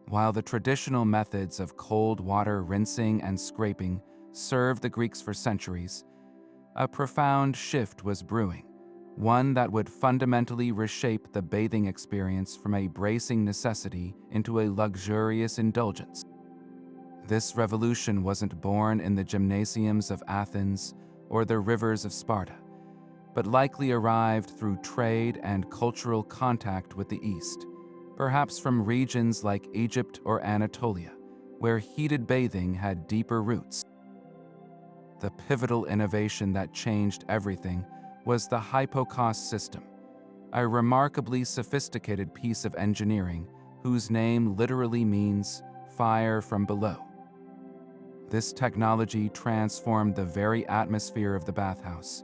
While the traditional methods of cold water rinsing and scraping served the Greeks for centuries, a profound shift was brewing, one that would fundamentally reshape the bathing experience from a bracing necessity into a luxurious indulgence. This revolution wasn't born in the gymnasiums of Athens or the rivers of Sparta, but likely arrived through trade and cultural contact with the East, perhaps from regions like Egypt or Anatolia, where heated bathing had deeper roots. The pivotal innovation that changed everything was the hypokos system, a remarkably sophisticated piece of engineering whose name literally means fire from below. This technology transformed the very atmosphere of the bathhouse,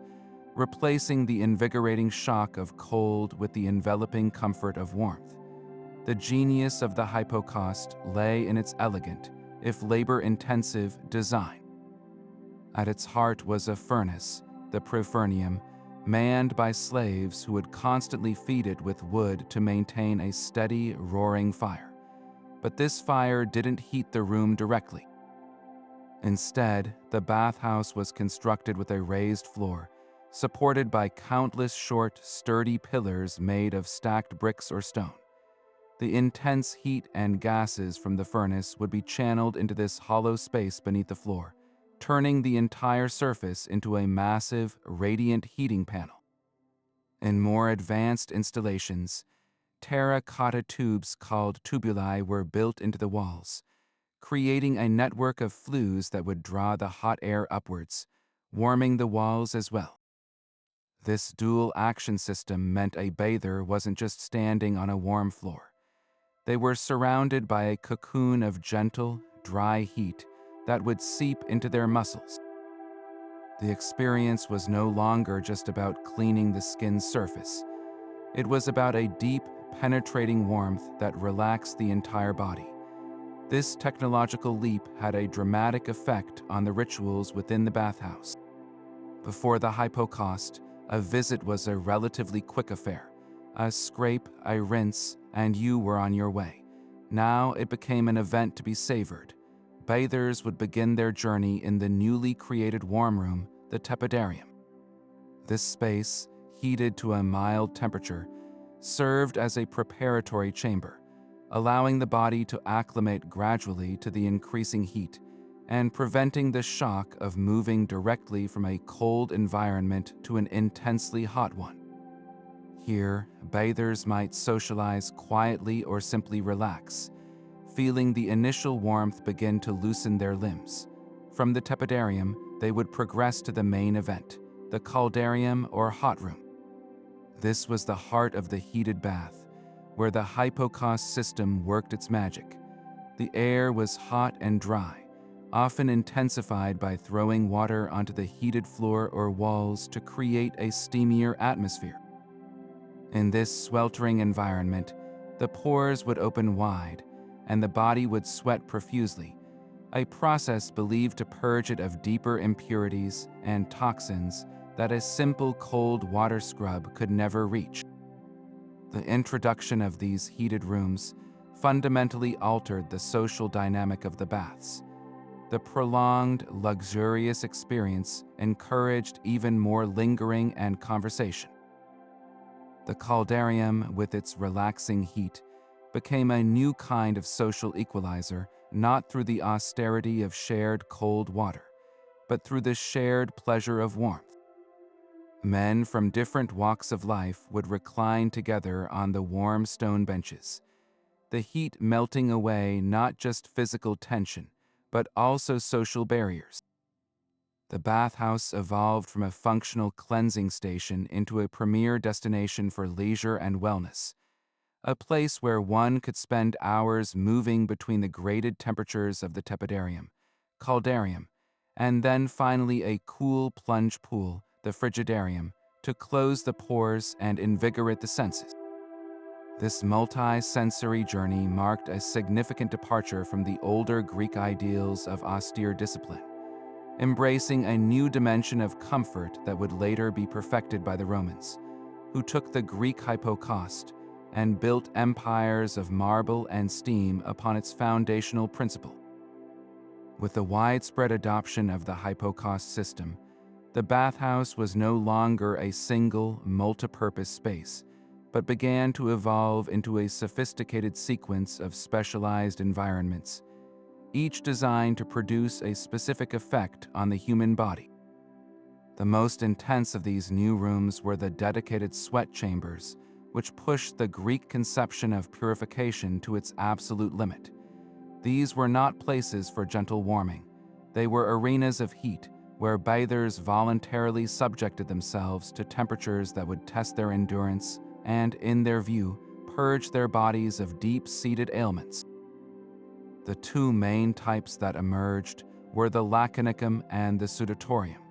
replacing the invigorating shock of cold with the enveloping comfort of warmth. The genius of the hypokos lay in its elegant, if labor-intensive, design. At its heart was a furnace, the profernium, manned by slaves who would constantly feed it with wood to maintain a steady, roaring fire. But this fire didn't heat the room directly. Instead, the bathhouse was constructed with a raised floor, supported by countless short, sturdy pillars made of stacked bricks or stone. The intense heat and gases from the furnace would be channeled into this hollow space beneath the floor, turning the entire surface into a massive, radiant heating panel. In more advanced installations, terracotta tubes called tubuli were built into the walls, creating a network of flues that would draw the hot air upwards, warming the walls as well. This dual action system meant a bather wasn't just standing on a warm floor. They were surrounded by a cocoon of gentle, dry heat that would seep into their muscles. The experience was no longer just about cleaning the skin's surface. It was about a deep, penetrating warmth that relaxed the entire body. This technological leap had a dramatic effect on the rituals within the bathhouse. Before the hypocaust, a visit was a relatively quick affair. A scrape, a rinse, and you were on your way. Now it became an event to be savored. Bathers would begin their journey in the newly created warm room, the tepidarium. This space, heated to a mild temperature, served as a preparatory chamber, allowing the body to acclimate gradually to the increasing heat and preventing the shock of moving directly from a cold environment to an intensely hot one. Here, bathers might socialize quietly or simply relax, feeling the initial warmth begin to loosen their limbs. From the tepidarium, they would progress to the main event, the caldarium or hot room. This was the heart of the heated bath, where the hypocaust system worked its magic. The air was hot and dry, often intensified by throwing water onto the heated floor or walls to create a steamier atmosphere. In this sweltering environment, the pores would open wide, and the body would sweat profusely, a process believed to purge it of deeper impurities and toxins that a simple cold water scrub could never reach. The introduction of these heated rooms fundamentally altered the social dynamic of the baths. The prolonged, luxurious experience encouraged even more lingering and conversation. The caldarium, with its relaxing heat, became a new kind of social equalizer, not through the austerity of shared cold water, but through the shared pleasure of warmth. Men from different walks of life would recline together on the warm stone benches, the heat melting away not just physical tension, but also social barriers. The bathhouse evolved from a functional cleansing station into a premier destination for leisure and wellness, a place where one could spend hours moving between the graded temperatures of the tepidarium, caldarium, and then finally a cool plunge pool, the frigidarium, to close the pores and invigorate the senses. This multi-sensory journey marked a significant departure from the older Greek ideals of austere discipline, embracing a new dimension of comfort that would later be perfected by the Romans, who took the Greek hypocaust and built empires of marble and steam upon its foundational principle. With the widespread adoption of the hypocaust system, the bathhouse was no longer a single, multi-purpose space, but began to evolve into a sophisticated sequence of specialized environments, each designed to produce a specific effect on the human body. The most intense of these new rooms were the dedicated sweat chambers, which pushed the Greek conception of purification to its absolute limit. These were not places for gentle warming. They were arenas of heat, where bathers voluntarily subjected themselves to temperatures that would test their endurance and, in their view, purge their bodies of deep-seated ailments. The two main types that emerged were the laconicum and the sudatorium,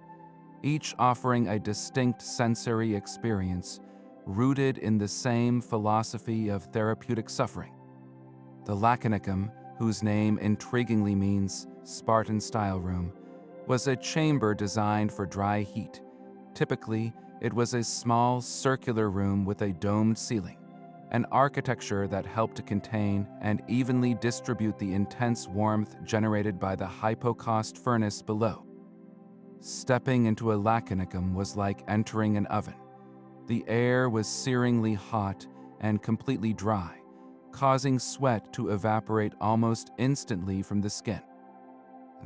each offering a distinct sensory experience rooted in the same philosophy of therapeutic suffering. The laconicum, whose name intriguingly means Spartan-style room, was a chamber designed for dry heat. Typically, it was a small circular room with a domed ceiling, an architecture that helped to contain and evenly distribute the intense warmth generated by the hypocaust furnace below. Stepping into a laconicum was like entering an oven. The air was searingly hot and completely dry, causing sweat to evaporate almost instantly from the skin.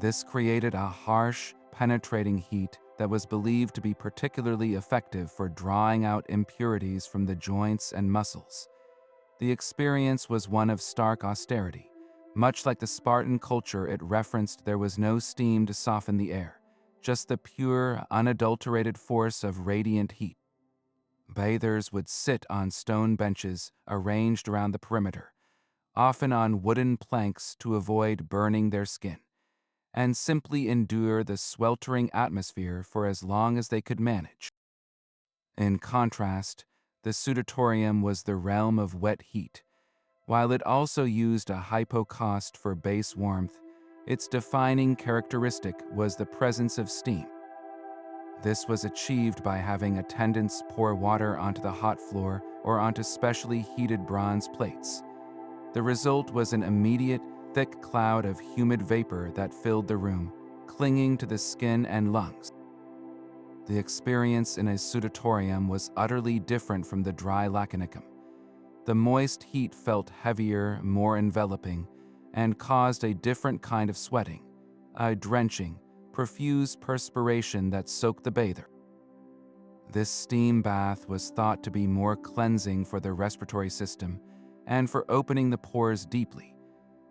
This created a harsh, penetrating heat that was believed to be particularly effective for drawing out impurities from the joints and muscles. The experience was one of stark austerity. Much like the Spartan culture it referenced, there was no steam to soften the air, just the pure, unadulterated force of radiant heat. Bathers would sit on stone benches arranged around the perimeter, often on wooden planks to avoid burning their skin, and simply endure the sweltering atmosphere for as long as they could manage. In contrast, the sudatorium was the realm of wet heat. While it also used a hypocaust for base warmth, its defining characteristic was the presence of steam. This was achieved by having attendants pour water onto the hot floor or onto specially heated bronze plates. The result was an immediate, thick cloud of humid vapor that filled the room, clinging to the skin and lungs. The experience in a sudatorium was utterly different from the dry laconicum. The moist heat felt heavier, more enveloping, and caused a different kind of sweating, a drenching, profuse perspiration that soaked the bather. This steam bath was thought to be more cleansing for the respiratory system and for opening the pores deeply.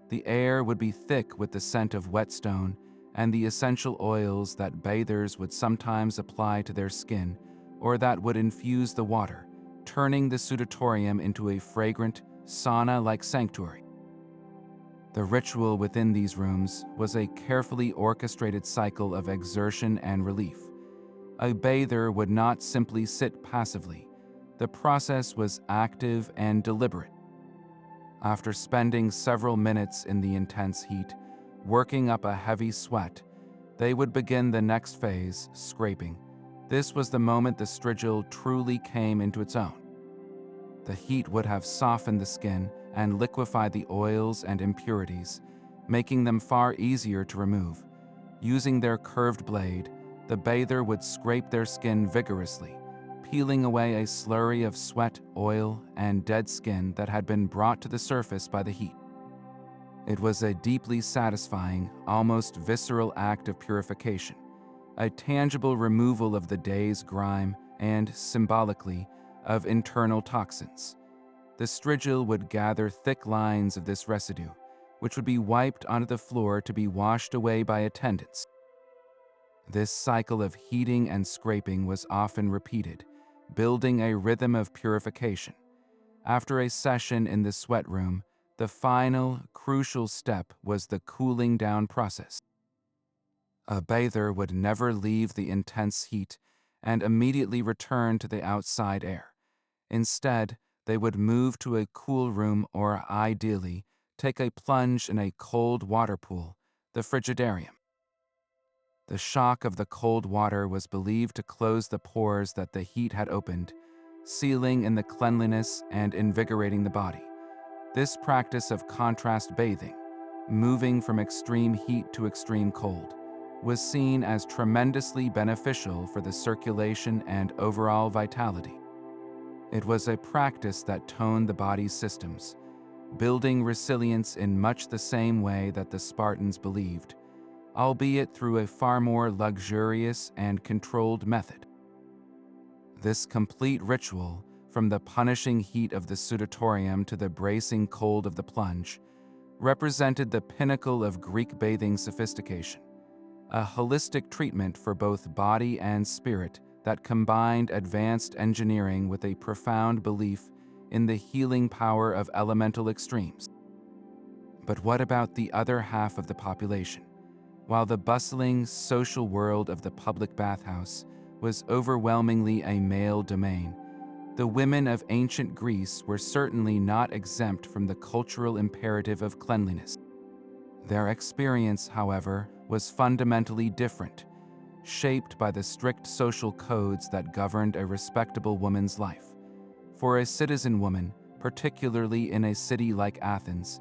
The air would be thick with the scent of whetstone and the essential oils that bathers would sometimes apply to their skin or that would infuse the water, turning the sudatorium into a fragrant, sauna-like sanctuary. The ritual within these rooms was a carefully orchestrated cycle of exertion and relief. A bather would not simply sit passively. The process was active and deliberate. After spending several minutes in the intense heat, working up a heavy sweat, they would begin the next phase, scraping. This was the moment the strigil truly came into its own. The heat would have softened the skin and liquefied the oils and impurities, making them far easier to remove. Using their curved blade, the bather would scrape their skin vigorously, peeling away a slurry of sweat, oil, and dead skin that had been brought to the surface by the heat. It was a deeply satisfying, almost visceral act of purification, a tangible removal of the day's grime and, symbolically, of internal toxins. The strigil would gather thick lines of this residue, which would be wiped onto the floor to be washed away by attendants. This cycle of heating and scraping was often repeated, building a rhythm of purification. After a session in the sweat room, the final, crucial step was the cooling down process. A bather would never leave the intense heat and immediately return to the outside air. Instead, they would move to a cool room or, ideally, take a plunge in a cold water pool, the frigidarium. The shock of the cold water was believed to close the pores that the heat had opened, sealing in the cleanliness and invigorating the body. This practice of contrast bathing, moving from extreme heat to extreme cold, was seen as tremendously beneficial for the circulation and overall vitality. It was a practice that toned the body's systems, building resilience in much the same way that the Spartans believed, albeit through a far more luxurious and controlled method. This complete ritual, from the punishing heat of the sudatorium to the bracing cold of the plunge, represented the pinnacle of Greek bathing sophistication, a holistic treatment for both body and spirit that combined advanced engineering with a profound belief in the healing power of elemental extremes. But what about the other half of the population? While the bustling social world of the public bathhouse was overwhelmingly a male domain, the women of ancient Greece were certainly not exempt from the cultural imperative of cleanliness. Their experience, however, was fundamentally different, shaped by the strict social codes that governed a respectable woman's life. For a citizen woman, particularly in a city like Athens,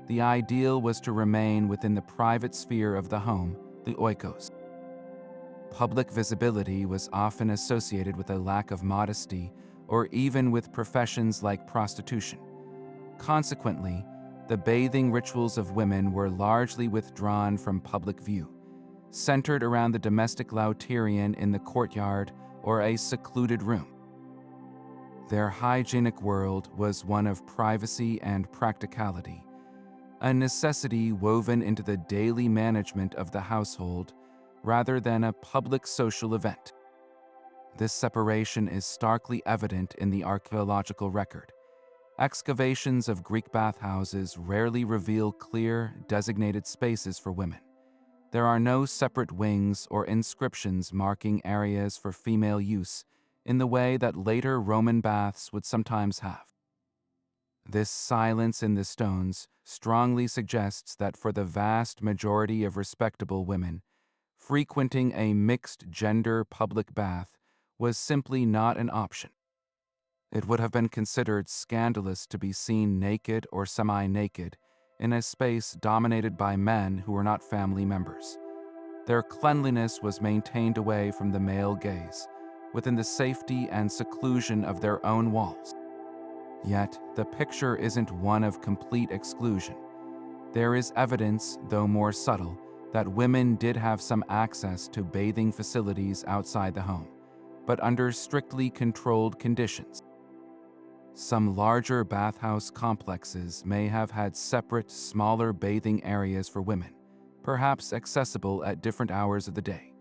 the ideal was to remain within the private sphere of the home, the oikos. Public visibility was often associated with a lack of modesty or even with professions like prostitution. Consequently, the bathing rituals of women were largely withdrawn from public view, centered around the domestic lautarian in the courtyard or a secluded room. Their hygienic world was one of privacy and practicality, a necessity woven into the daily management of the household rather than a public social event. This separation is starkly evident in the archaeological record. Excavations of Greek bathhouses rarely reveal clear, designated spaces for women. There are no separate wings or inscriptions marking areas for female use in the way that later Roman baths would sometimes have. This silence in the stones strongly suggests that for the vast majority of respectable women, frequenting a mixed-gender public bath was simply not an option. It would have been considered scandalous to be seen naked or semi-naked in a space dominated by men who were not family members. Their cleanliness was maintained away from the male gaze, within the safety and seclusion of their own walls. Yet, the picture isn't one of complete exclusion. There is evidence, though more subtle, that women did have some access to bathing facilities outside the home, but under strictly controlled conditions. Some larger bathhouse complexes may have had separate, smaller bathing areas for women, perhaps accessible at different hours of the day.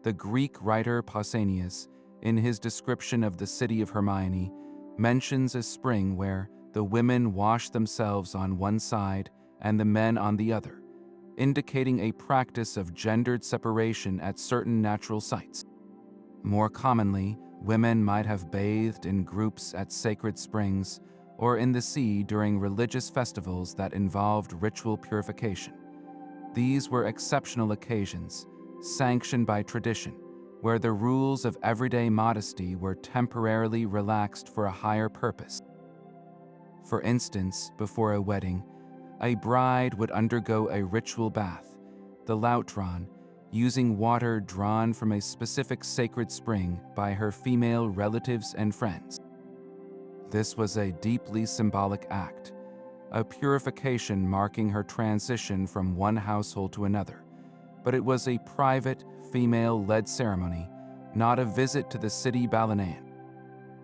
The Greek writer Pausanias, in his description of the city of Hermione, mentions a spring where the women wash themselves on one side and the men on the other, indicating a practice of gendered separation at certain natural sites. More commonly, women might have bathed in groups at sacred springs or in the sea during religious festivals that involved ritual purification. These were exceptional occasions, sanctioned by tradition, where the rules of everyday modesty were temporarily relaxed for a higher purpose. For instance, before a wedding, a bride would undergo a ritual bath, the lautron, using water drawn from a specific sacred spring by her female relatives and friends. This was a deeply symbolic act, a purification marking her transition from one household to another, but it was a private, female-led ceremony, not a visit to the city balaneia.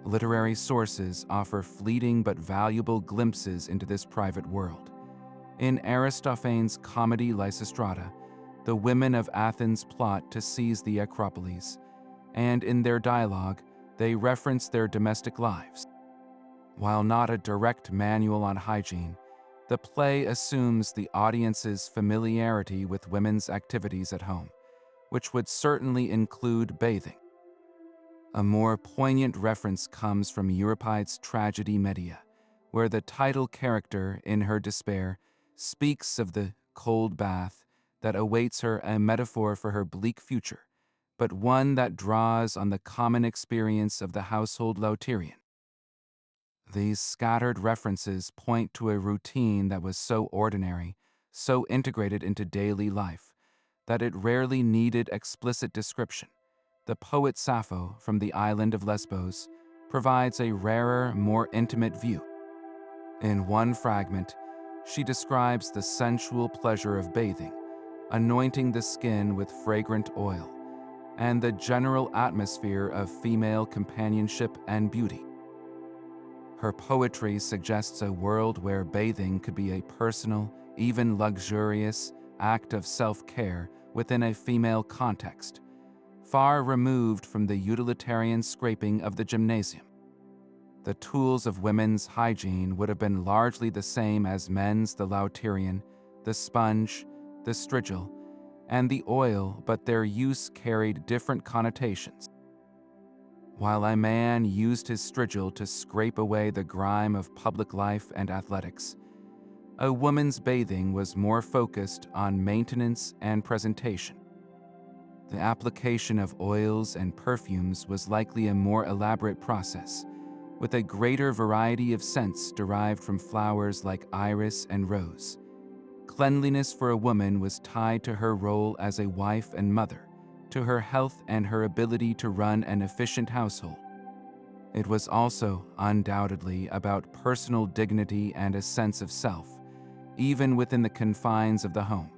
Literary sources offer fleeting but valuable glimpses into this private world. In Aristophanes' comedy Lysistrata, the women of Athens plot to seize the Acropolis, and in their dialogue, they reference their domestic lives. While not a direct manual on hygiene, the play assumes the audience's familiarity with women's activities at home, which would certainly include bathing. A more poignant reference comes from Euripides' tragedy Medea, where the title character, in her despair, speaks of the cold bath that awaits her, a metaphor for her bleak future, but one that draws on the common experience of the household Lautirian. These scattered references point to a routine that was so ordinary, so integrated into daily life, that it rarely needed explicit description. The poet Sappho, from the island of Lesbos, provides a rarer, more intimate view. In one fragment, she describes the sensual pleasure of bathing, anointing the skin with fragrant oil, and the general atmosphere of female companionship and beauty. Her poetry suggests a world where bathing could be a personal, even luxurious, act of self-care within a female context, far removed from the utilitarian scraping of the gymnasium. The tools of women's hygiene would have been largely the same as men's: the lautirian, the sponge, the strigil, and the oil, but their use carried different connotations. While a man used his strigil to scrape away the grime of public life and athletics, a woman's bathing was more focused on maintenance and presentation. The application of oils and perfumes was likely a more elaborate process, with a greater variety of scents derived from flowers like iris and rose. Cleanliness for a woman was tied to her role as a wife and mother, to her health and her ability to run an efficient household. It was also, undoubtedly, about personal dignity and a sense of self, even within the confines of the home.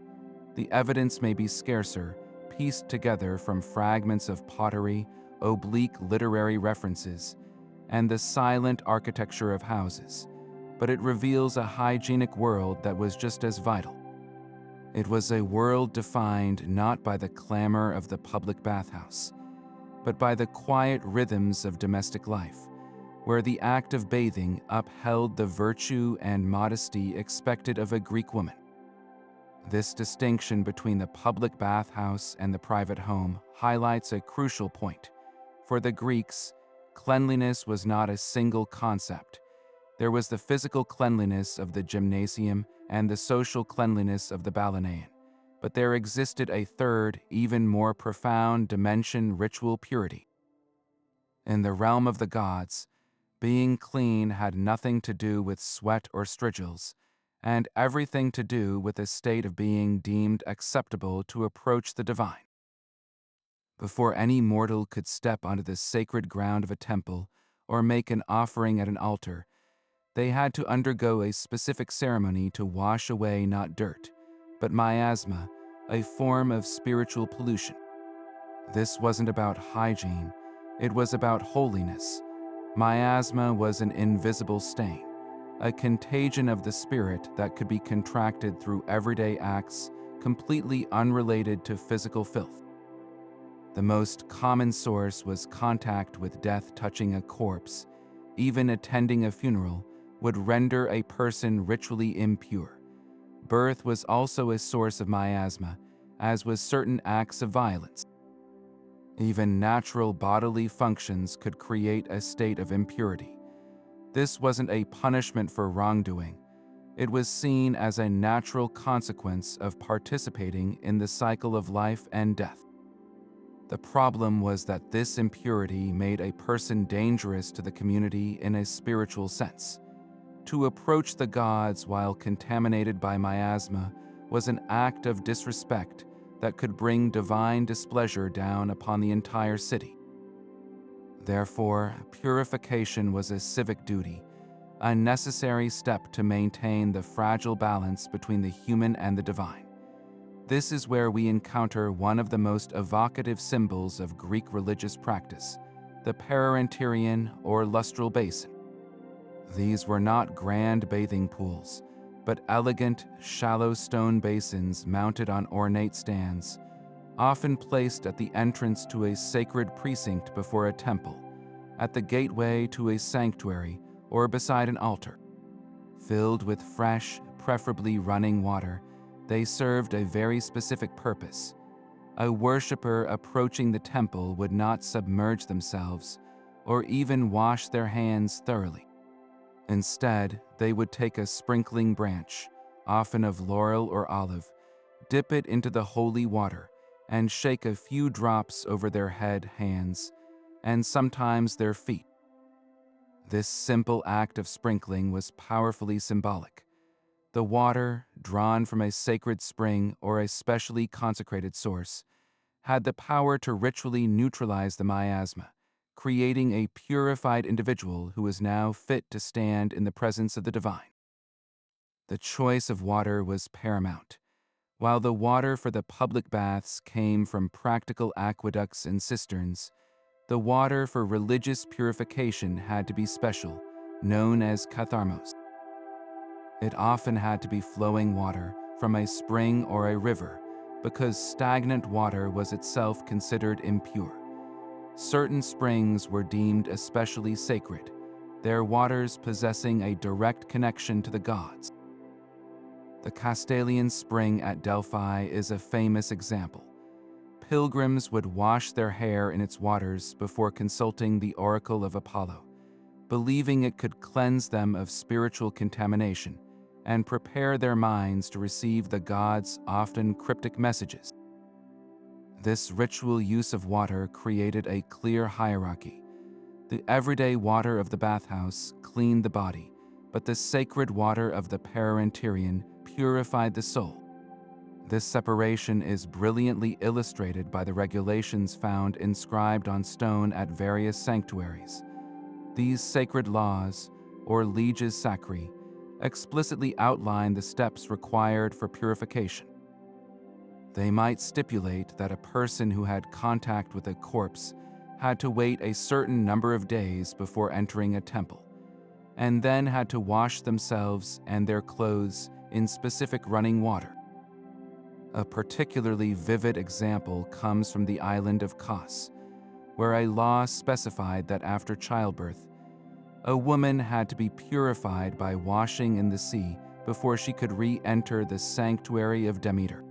The evidence may be scarcer, pieced together from fragments of pottery, oblique literary references, and the silent architecture of houses, but it reveals a hygienic world that was just as vital. It was a world defined not by the clamor of the public bathhouse, but by the quiet rhythms of domestic life, where the act of bathing upheld the virtue and modesty expected of a Greek woman. This distinction between the public bathhouse and the private home highlights a crucial point. For the Greeks, cleanliness was not a single concept. There was the physical cleanliness of the gymnasium and the social cleanliness of the balaneia. But there existed a third, even more profound dimension: ritual purity. In the realm of the gods, being clean had nothing to do with sweat or strigils, and everything to do with a state of being deemed acceptable to approach the divine. Before any mortal could step onto the sacred ground of a temple or make an offering at an altar, they had to undergo a specific ceremony to wash away not dirt, but miasma, a form of spiritual pollution. This wasn't about hygiene, it was about holiness. Miasma was an invisible stain, a contagion of the spirit that could be contracted through everyday acts completely unrelated to physical filth. The most common source was contact with death. Touching a corpse, even attending a funeral, would render a person ritually impure. Birth was also a source of miasma, as was certain acts of violence. Even natural bodily functions could create a state of impurity. This wasn't a punishment for wrongdoing. It was seen as a natural consequence of participating in the cycle of life and death. The problem was that this impurity made a person dangerous to the community in a spiritual sense. To approach the gods while contaminated by miasma was an act of disrespect that could bring divine displeasure down upon the entire city. Therefore, purification was a civic duty, a necessary step to maintain the fragile balance between the human and the divine. This is where we encounter one of the most evocative symbols of Greek religious practice, the paraenterion or lustral basin. These were not grand bathing pools, but elegant, shallow stone basins mounted on ornate stands, often placed at the entrance to a sacred precinct before a temple, at the gateway to a sanctuary, or beside an altar. Filled with fresh, preferably running water, they served a very specific purpose. A worshiper approaching the temple would not submerge themselves or even wash their hands thoroughly. Instead, they would take a sprinkling branch, often of laurel or olive, dip it into the holy water, and shake a few drops over their head, hands, and sometimes their feet. This simple act of sprinkling was powerfully symbolic. The water, drawn from a sacred spring or a specially consecrated source, had the power to ritually neutralize the miasma, creating a purified individual who is now fit to stand in the presence of the divine. The choice of water was paramount. While the water for the public baths came from practical aqueducts and cisterns, the water for religious purification had to be special, known as katharmos. It often had to be flowing water from a spring or a river, because stagnant water was itself considered impure. Certain springs were deemed especially sacred, their waters possessing a direct connection to the gods. The Castalian spring at Delphi is a famous example. Pilgrims would wash their hair in its waters before consulting the oracle of Apollo, believing it could cleanse them of spiritual contamination and prepare their minds to receive the gods' often cryptic messages. This ritual use of water created a clear hierarchy. The everyday water of the bathhouse cleaned the body, but the sacred water of the paraenterion purified the soul. This separation is brilliantly illustrated by the regulations found inscribed on stone at various sanctuaries. These sacred laws, or leges sacri, explicitly outline the steps required for purification. They might stipulate that a person who had contact with a corpse had to wait a certain number of days before entering a temple, and then had to wash themselves and their clothes in specific running water. A particularly vivid example comes from the island of Kos. where a law specified that after childbirth, a woman had to be purified by washing in the sea before she could re-enter the sanctuary of Demeter.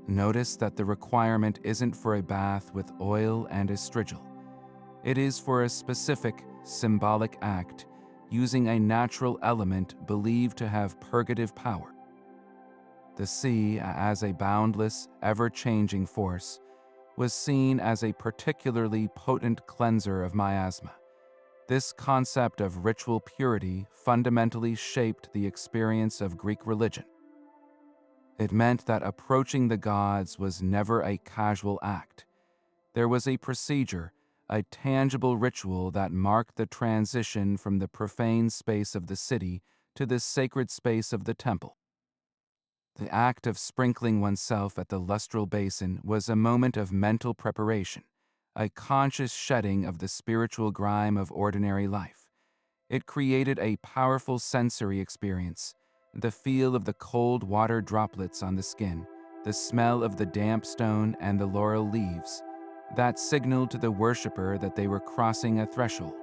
Notice that the requirement isn't for a bath with oil and a strigil. It is for a specific, symbolic act using a natural element believed to have purgative power. The sea, as a boundless, ever-changing force, was seen as a particularly potent cleanser of miasma. This concept of ritual purity fundamentally shaped the experience of Greek religion. It meant that approaching the gods was never a casual act. There was a procedure, a tangible ritual that marked the transition from the profane space of the city to the sacred space of the temple. The act of sprinkling oneself at the lustral basin was a moment of mental preparation, a conscious shedding of the spiritual grime of ordinary life. It created a powerful sensory experience, the feel of the cold water droplets on the skin, the smell of the damp stone and the laurel leaves, that signaled to the worshiper that they were crossing a threshold.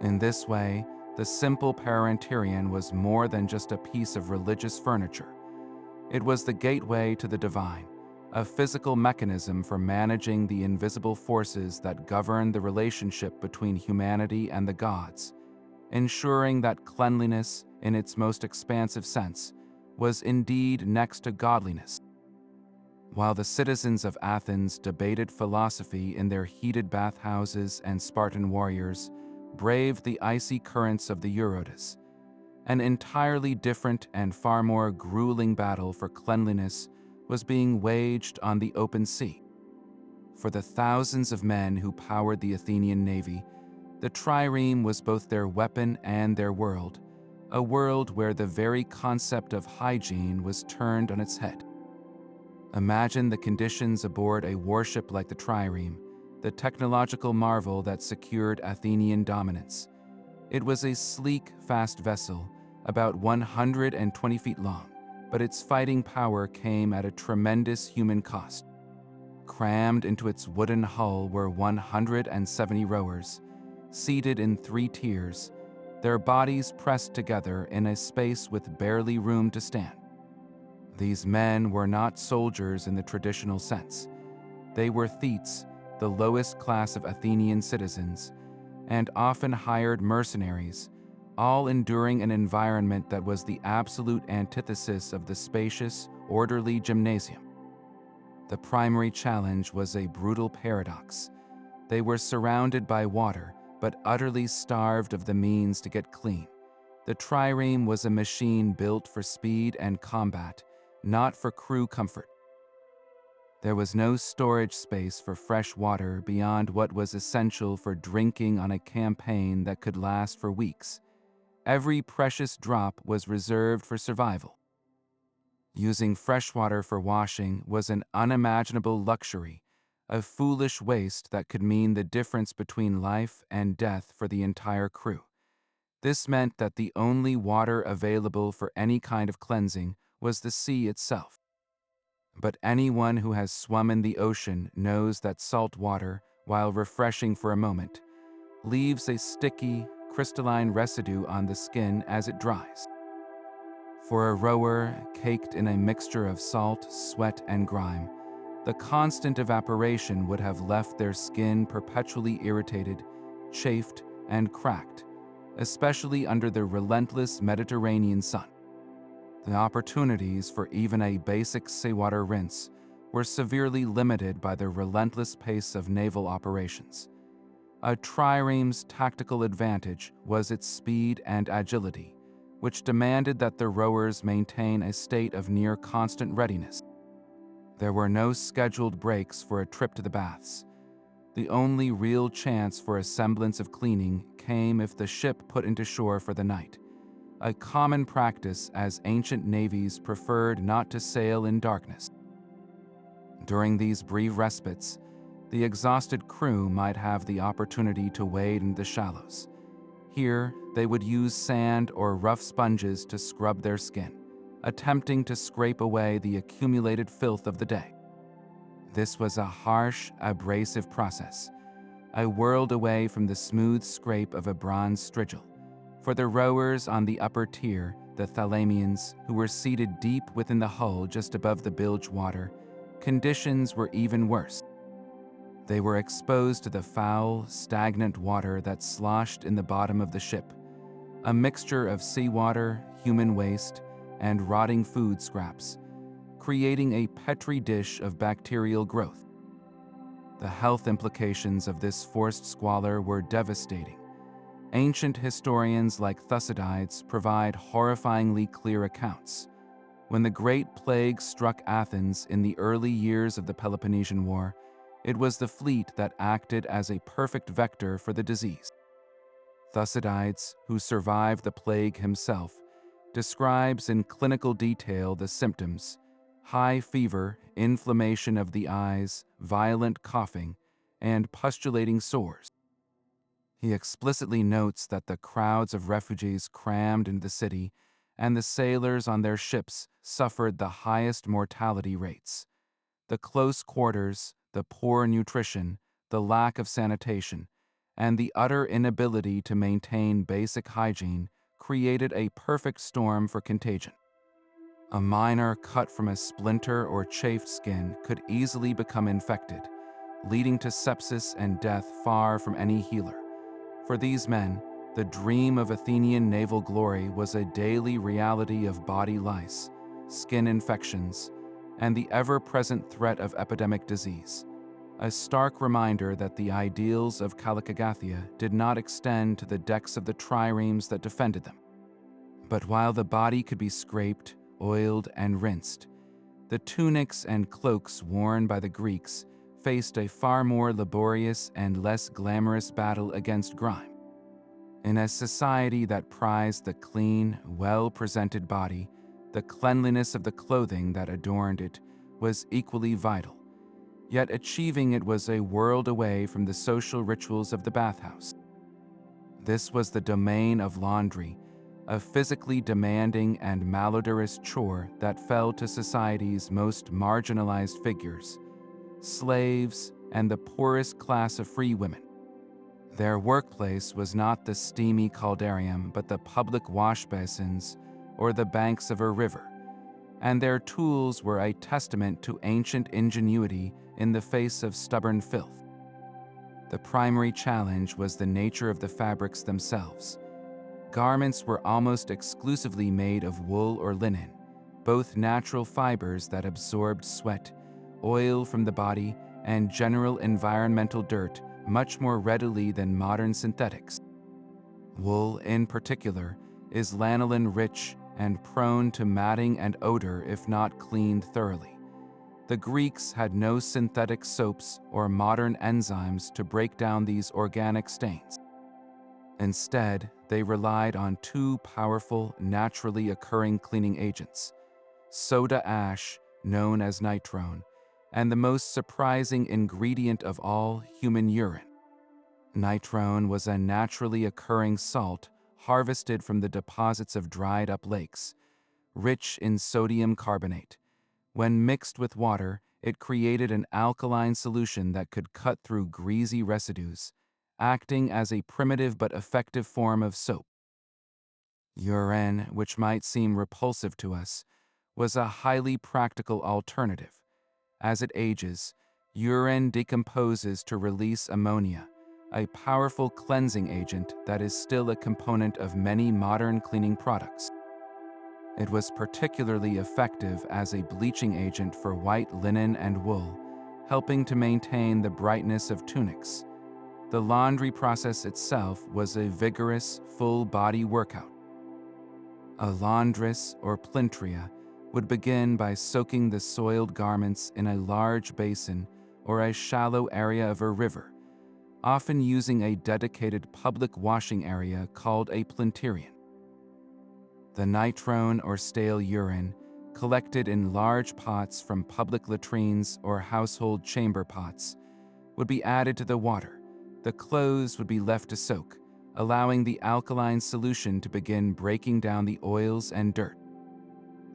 In this way, the simple parentarian was more than just a piece of religious furniture. It was the gateway to the divine, a physical mechanism for managing the invisible forces that govern the relationship between humanity and the gods, ensuring that cleanliness, in its most expansive sense, was indeed next to godliness. While the citizens of Athens debated philosophy in their heated bathhouses and Spartan warriors braved the icy currents of the Eurotas, an entirely different and far more grueling battle for cleanliness was being waged on the open sea. For the thousands of men who powered the Athenian navy, the trireme was both their weapon and their world, a world where the very concept of hygiene was turned on its head. Imagine the conditions aboard a warship like the trireme, the technological marvel that secured Athenian dominance. It was a sleek, fast vessel, about 120 feet long, but its fighting power came at a tremendous human cost. Crammed into its wooden hull were 170 rowers, seated in 3 tiers, their bodies pressed together in a space with barely room to stand. These men were not soldiers in the traditional sense. They were thetes, the lowest class of Athenian citizens, and often hired mercenaries, all enduring an environment that was the absolute antithesis of the spacious, orderly gymnasium. The primary challenge was a brutal paradox. They were surrounded by water, but utterly starved of the means to get clean. The trireme was a machine built for speed and combat, not for crew comfort. There was no storage space for fresh water beyond what was essential for drinking on a campaign that could last for weeks. Every precious drop was reserved for survival. Using fresh water for washing was an unimaginable luxury, a foolish waste that could mean the difference between life and death for the entire crew. This meant that the only water available for any kind of cleansing was the sea itself. But anyone who has swum in the ocean knows that salt water, while refreshing for a moment, leaves a sticky, crystalline residue on the skin as it dries. For a rower caked in a mixture of salt, sweat, and grime, the constant evaporation would have left their skin perpetually irritated, chafed, and cracked, especially under the relentless Mediterranean sun. The opportunities for even a basic seawater rinse were severely limited by the relentless pace of naval operations. A trireme's tactical advantage was its speed and agility, which demanded that the rowers maintain a state of near constant readiness. There were no scheduled breaks for a trip to the baths. The only real chance for a semblance of cleaning came if the ship put into shore for the night, a common practice as ancient navies preferred not to sail in darkness. During these brief respites, the exhausted crew might have the opportunity to wade in the shallows. Here, they would use sand or rough sponges to scrub their skin, attempting to scrape away the accumulated filth of the day. This was a harsh, abrasive process, a world away from the smooth scrape of a bronze strigil. For the rowers on the upper tier, the Thalamians, who were seated deep within the hull just above the bilge water, conditions were even worse. They were exposed to the foul, stagnant water that sloshed in the bottom of the ship, a mixture of seawater, human waste, and rotting food scraps, creating a petri dish of bacterial growth. The health implications of this forced squalor were devastating. Ancient historians like Thucydides provide horrifyingly clear accounts. When the Great Plague struck Athens in the early years of the Peloponnesian War, it was the fleet that acted as a perfect vector for the disease. Thucydides, who survived the plague himself, describes in clinical detail the symptoms: high fever, inflammation of the eyes, violent coughing, and pustulating sores. He explicitly notes that the crowds of refugees crammed into the city and the sailors on their ships suffered the highest mortality rates. The close quarters, the poor nutrition, the lack of sanitation, and the utter inability to maintain basic hygiene created a perfect storm for contagion. A minor cut from a splinter or chafed skin could easily become infected, leading to sepsis and death far from any healer. For these men, the dream of Athenian naval glory was a daily reality of body lice, skin infections, and the ever-present threat of epidemic disease, a stark reminder that the ideals of Chalcogahia did not extend to the decks of the triremes that defended them. But while the body could be scraped, oiled, and rinsed, the tunics and cloaks worn by the Greeks faced a far more laborious and less glamorous battle against grime. In a society that prized the clean, well-presented body, the cleanliness of the clothing that adorned it was equally vital. Yet achieving it was a world away from the social rituals of the bathhouse. This was the domain of laundry, a physically demanding and malodorous chore that fell to society's most marginalized figures: slaves and the poorest class of free women. Their workplace was not the steamy caldarium, but the public wash basins or the banks of a river, and their tools were a testament to ancient ingenuity in the face of stubborn filth. The primary challenge was the nature of the fabrics themselves. Garments were almost exclusively made of wool or linen, both natural fibers that absorbed sweat, oil from the body, and general environmental dirt much more readily than modern synthetics. Wool, in particular, is lanolin-rich and prone to matting and odor if not cleaned thoroughly. The Greeks had no synthetic soaps or modern enzymes to break down these organic stains. Instead, they relied on two powerful, naturally occurring cleaning agents: soda ash, known as nitrone, and the most surprising ingredient of all, human urine. Nitrone was a naturally occurring salt harvested from the deposits of dried-up lakes, rich in sodium carbonate. When mixed with water, it created an alkaline solution that could cut through greasy residues, acting as a primitive but effective form of soap. Urine, which might seem repulsive to us, was a highly practical alternative. As it ages, urine decomposes to release ammonia, a powerful cleansing agent that is still a component of many modern cleaning products. It was particularly effective as a bleaching agent for white linen and wool, helping to maintain the brightness of tunics. The laundry process itself was a vigorous, full-body workout. A laundress, or plintria, would begin by soaking the soiled garments in a large basin or a shallow area of a river, often using a dedicated public washing area called a plintirion. The nitrone or stale urine, collected in large pots from public latrines or household chamber pots, would be added to the water. The clothes would be left to soak, allowing the alkaline solution to begin breaking down the oils and dirt.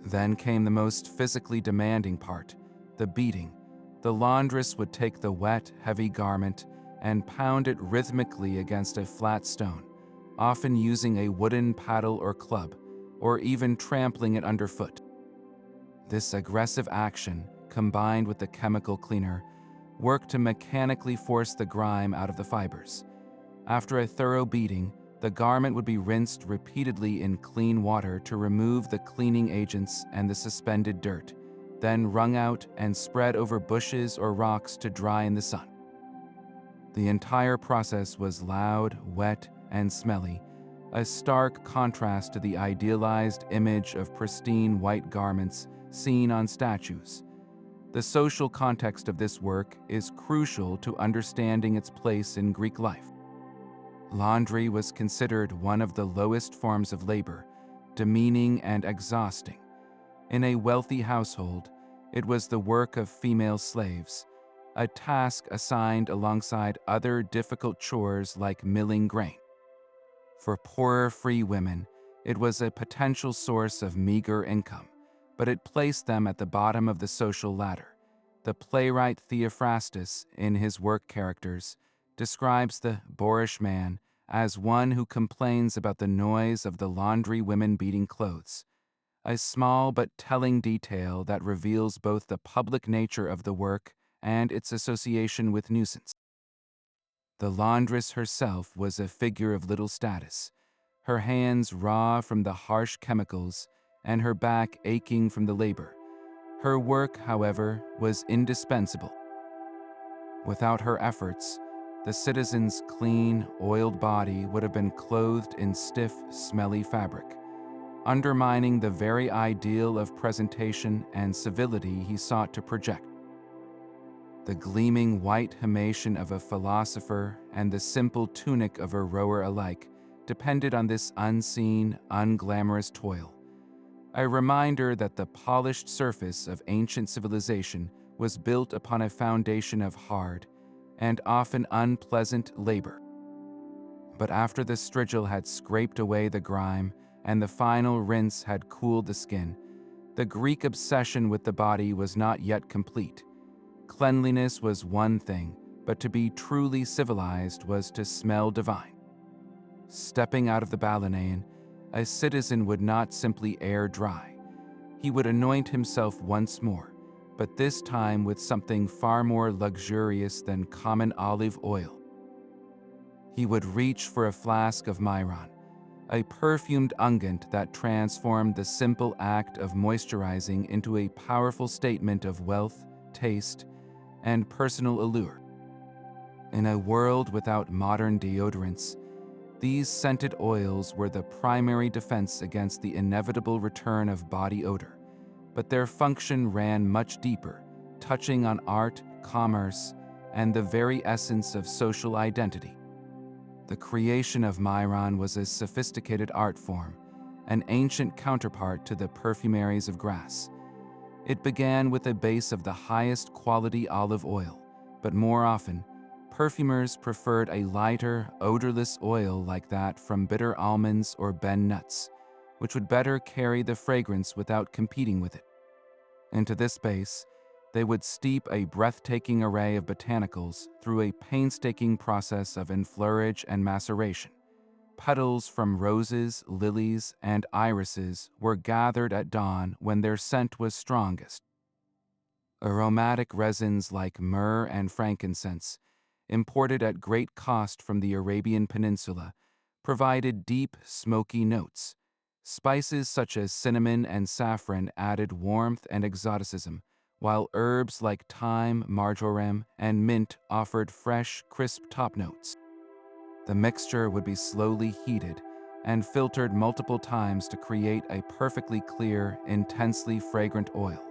Then came the most physically demanding part, the beating, The laundress would take the wet, heavy garment and pound it rhythmically against a flat stone, often using a wooden paddle or club, or even trampling it underfoot. This aggressive action, combined with the chemical cleaner, worked to mechanically force the grime out of the fibers. After a thorough beating, the garment would be rinsed repeatedly in clean water to remove the cleaning agents and the suspended dirt, then wrung out and spread over bushes or rocks to dry in the sun. The entire process was loud, wet, and smelly, a stark contrast to the idealized image of pristine white garments seen on statues. The social context of this work is crucial to understanding its place in Greek life. Laundry was considered one of the lowest forms of labor, demeaning and exhausting. In a wealthy household, it was the work of female slaves, a task assigned alongside other difficult chores like milling grain. For poorer free women, it was a potential source of meager income, but it placed them at the bottom of the social ladder. The playwright Theophrastus, in his work Characters, describes the boorish man as one who complains about the noise of the laundry women beating clothes, a small but telling detail that reveals both the public nature of the work and its association with nuisance. The laundress herself was a figure of little status, her hands raw from the harsh chemicals and her back aching from the labor. Her work, however, was indispensable. Without her efforts, the citizen's clean, oiled body would have been clothed in stiff, smelly fabric, undermining the very ideal of presentation and civility he sought to project. The gleaming white himation of a philosopher and the simple tunic of a rower alike depended on this unseen, unglamorous toil, a reminder that the polished surface of ancient civilization was built upon a foundation of hard and often unpleasant labor. But after the strigil had scraped away the grime and the final rinse had cooled the skin, the Greek obsession with the body was not yet complete. Cleanliness was one thing, but to be truly civilized was to smell divine. Stepping out of the balaneion, a citizen would not simply air dry. He would anoint himself once more, but this time with something far more luxurious than common olive oil. He would reach for a flask of myron, a perfumed unguent that transformed the simple act of moisturizing into a powerful statement of wealth, taste, and personal allure. In a world without modern deodorants, these scented oils were the primary defense against the inevitable return of body odor, but their function ran much deeper, touching on art, commerce, and the very essence of social identity. The creation of myron was a sophisticated art form, an ancient counterpart to the perfumeries of grass. It began with a base of the highest quality olive oil, but more often, perfumers preferred a lighter, odorless oil like that from bitter almonds or ben nuts, which would better carry the fragrance without competing with it. Into this base, they would steep a breathtaking array of botanicals through a painstaking process of enfleurage and maceration. Petals from roses, lilies, and irises were gathered at dawn when their scent was strongest. Aromatic resins like myrrh and frankincense, imported at great cost from the Arabian Peninsula, provided deep, smoky notes. Spices such as cinnamon and saffron added warmth and exoticism, while herbs like thyme, marjoram, and mint offered fresh, crisp top notes. The mixture would be slowly heated and filtered multiple times to create a perfectly clear, intensely fragrant oil.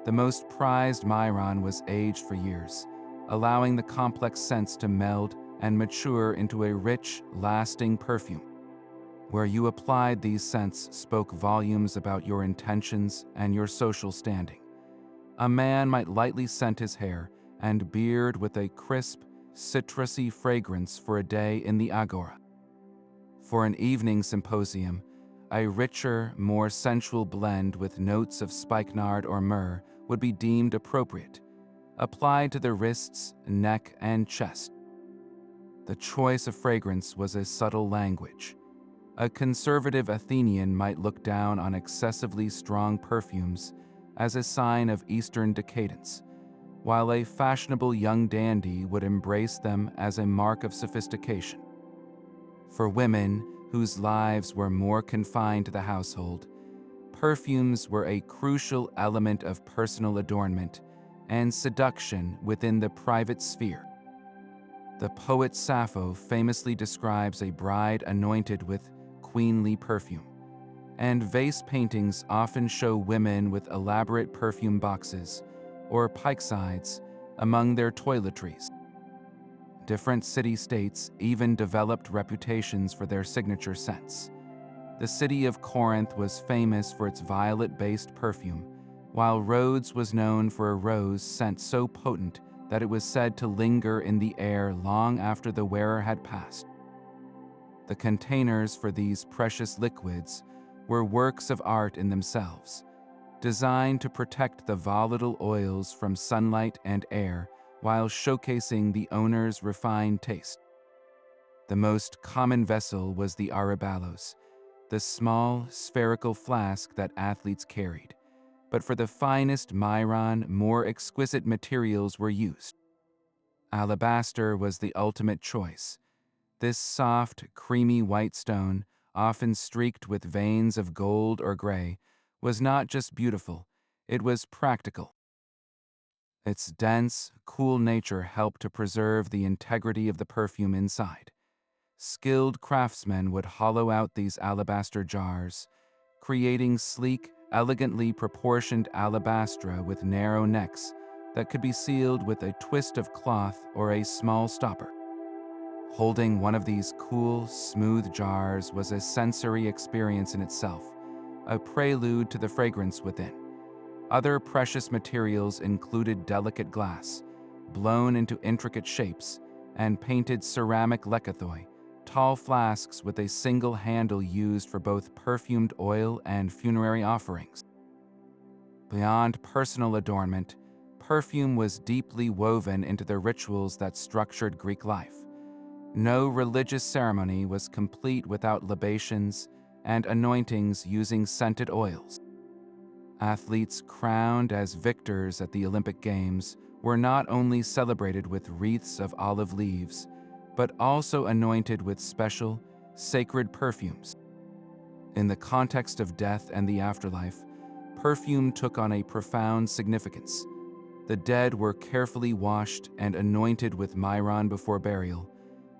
The most prized myron was aged for years, allowing the complex scents to meld and mature into a rich, lasting perfume. Where you applied these scents spoke volumes about your intentions and your social standing. A man might lightly scent his hair and beard with a crisp, citrusy fragrance for a day in the agora. For an evening symposium, a richer, more sensual blend with notes of spikenard or myrrh would be deemed appropriate. applied to the wrists, neck, and chest. The choice of fragrance was a subtle language. A conservative Athenian might look down on excessively strong perfumes as a sign of Eastern decadence, while a fashionable young dandy would embrace them as a mark of sophistication. For women whose lives were more confined to the household, perfumes were a crucial element of personal adornment and seduction within the private sphere. The poet Sappho famously describes a bride anointed with queenly perfume, and vase paintings often show women with elaborate perfume boxes or pikesides among their toiletries. Different city-states even developed reputations for their signature scents. The city of Corinth was famous for its violet-based perfume, while Rhodes was known for a rose scent so potent that it was said to linger in the air long after the wearer had passed. The containers for these precious liquids were works of art in themselves, designed to protect the volatile oils from sunlight and air while showcasing the owner's refined taste. The most common vessel was the aryballus, the small, spherical flask that athletes carried. But for the finest myron, more exquisite materials were used. Alabaster was the ultimate choice. This soft, creamy white stone, often streaked with veins of gold or gray, was not just beautiful, it was practical. Its dense, cool nature helped to preserve the integrity of the perfume inside. Skilled craftsmen would hollow out these alabaster jars, creating sleek, elegantly proportioned alabastra with narrow necks that could be sealed with a twist of cloth or a small stopper. Holding one of these cool, smooth jars was a sensory experience in itself, a prelude to the fragrance within. Other precious materials included delicate glass, blown into intricate shapes, and painted ceramic lekythoi, tall flasks with a single handle used for both perfumed oil and funerary offerings. Beyond personal adornment, perfume was deeply woven into the rituals that structured Greek life. No religious ceremony was complete without libations and anointings using scented oils. Athletes crowned as victors at the Olympic Games were not only celebrated with wreaths of olive leaves, but also anointed with special, sacred perfumes. In the context of death and the afterlife, perfume took on a profound significance. The dead were carefully washed and anointed with myron before burial,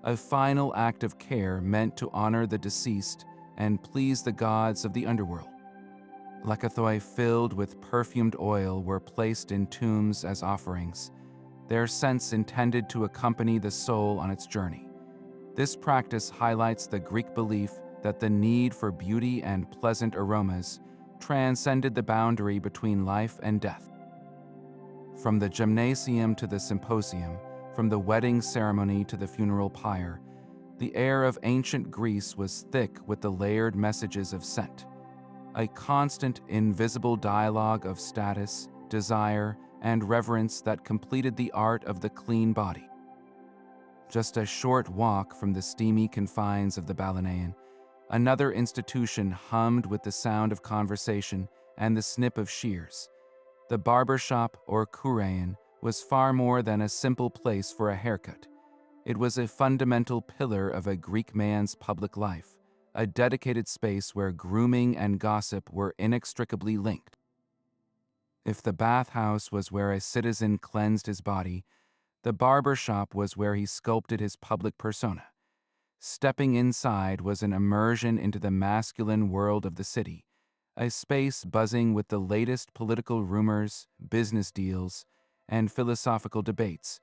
a final act of care meant to honor the deceased and please the gods of the underworld. Lekythoi filled with perfumed oil were placed in tombs as offerings, their scents intended to accompany the soul on its journey. This practice highlights the Greek belief that the need for beauty and pleasant aromas transcended the boundary between life and death. From the gymnasium to the symposium, from the wedding ceremony to the funeral pyre, the air of ancient Greece was thick with the layered messages of scent, a constant, invisible dialogue of status, desire, and reverence that completed the art of the clean body. Just a short walk from the steamy confines of the Balaneian, another institution hummed with the sound of conversation and the snip of shears. The barber shop, or kourein, was far more than a simple place for a haircut. It was a fundamental pillar of a Greek man's public life, a dedicated space where grooming and gossip were inextricably linked. If the bathhouse was where a citizen cleansed his body, the barber shop was where he sculpted his public persona. Stepping inside was an immersion into the masculine world of the city, a space buzzing with the latest political rumors, business deals, and philosophical debates,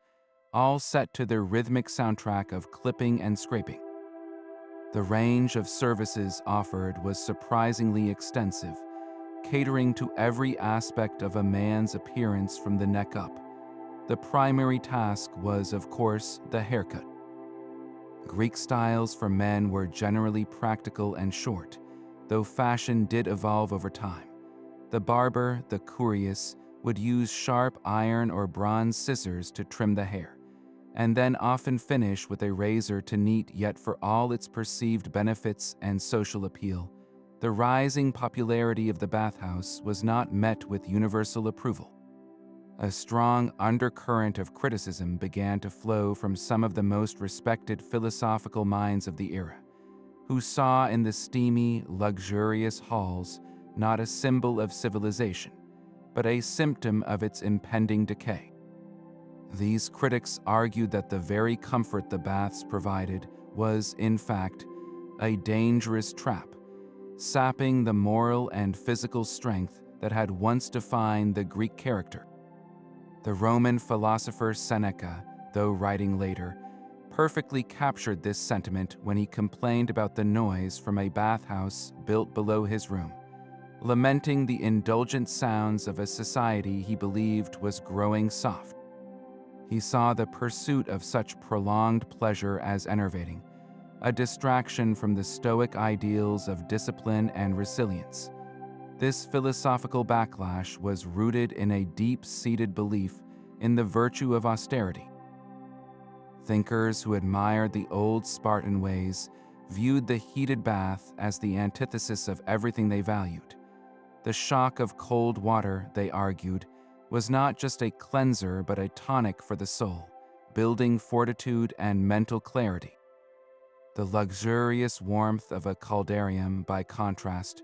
all set to the rhythmic soundtrack of clipping and scraping. The range of services offered was surprisingly extensive, catering to every aspect of a man's appearance from the neck up. The primary task was, of course, the haircut. Greek styles for men were generally practical and short, though fashion did evolve over time. The barber, the kurios, would use sharp iron or bronze scissors to trim the hair, and then often finish with a razor to neat. Yet for all its perceived benefits and social appeal, the rising popularity of the bathhouse was not met with universal approval. A strong undercurrent of criticism began to flow from some of the most respected philosophical minds of the era, who saw in the steamy, luxurious halls not a symbol of civilization, but a symptom of its impending decay. These critics argued that the very comfort the baths provided was, in fact, a dangerous trap, sapping the moral and physical strength that had once defined the Greek character. The Roman philosopher Seneca, though writing later, perfectly captured this sentiment when he complained about the noise from a bathhouse built below his room, lamenting the indulgent sounds of a society he believed was growing soft. He saw the pursuit of such prolonged pleasure as enervating, a distraction from the Stoic ideals of discipline and resilience. This philosophical backlash was rooted in a deep-seated belief in the virtue of austerity. Thinkers who admired the old Spartan ways viewed the heated bath as the antithesis of everything they valued. The shock of cold water, they argued, was not just a cleanser but a tonic for the soul, building fortitude and mental clarity. The luxurious warmth of a caldarium, by contrast,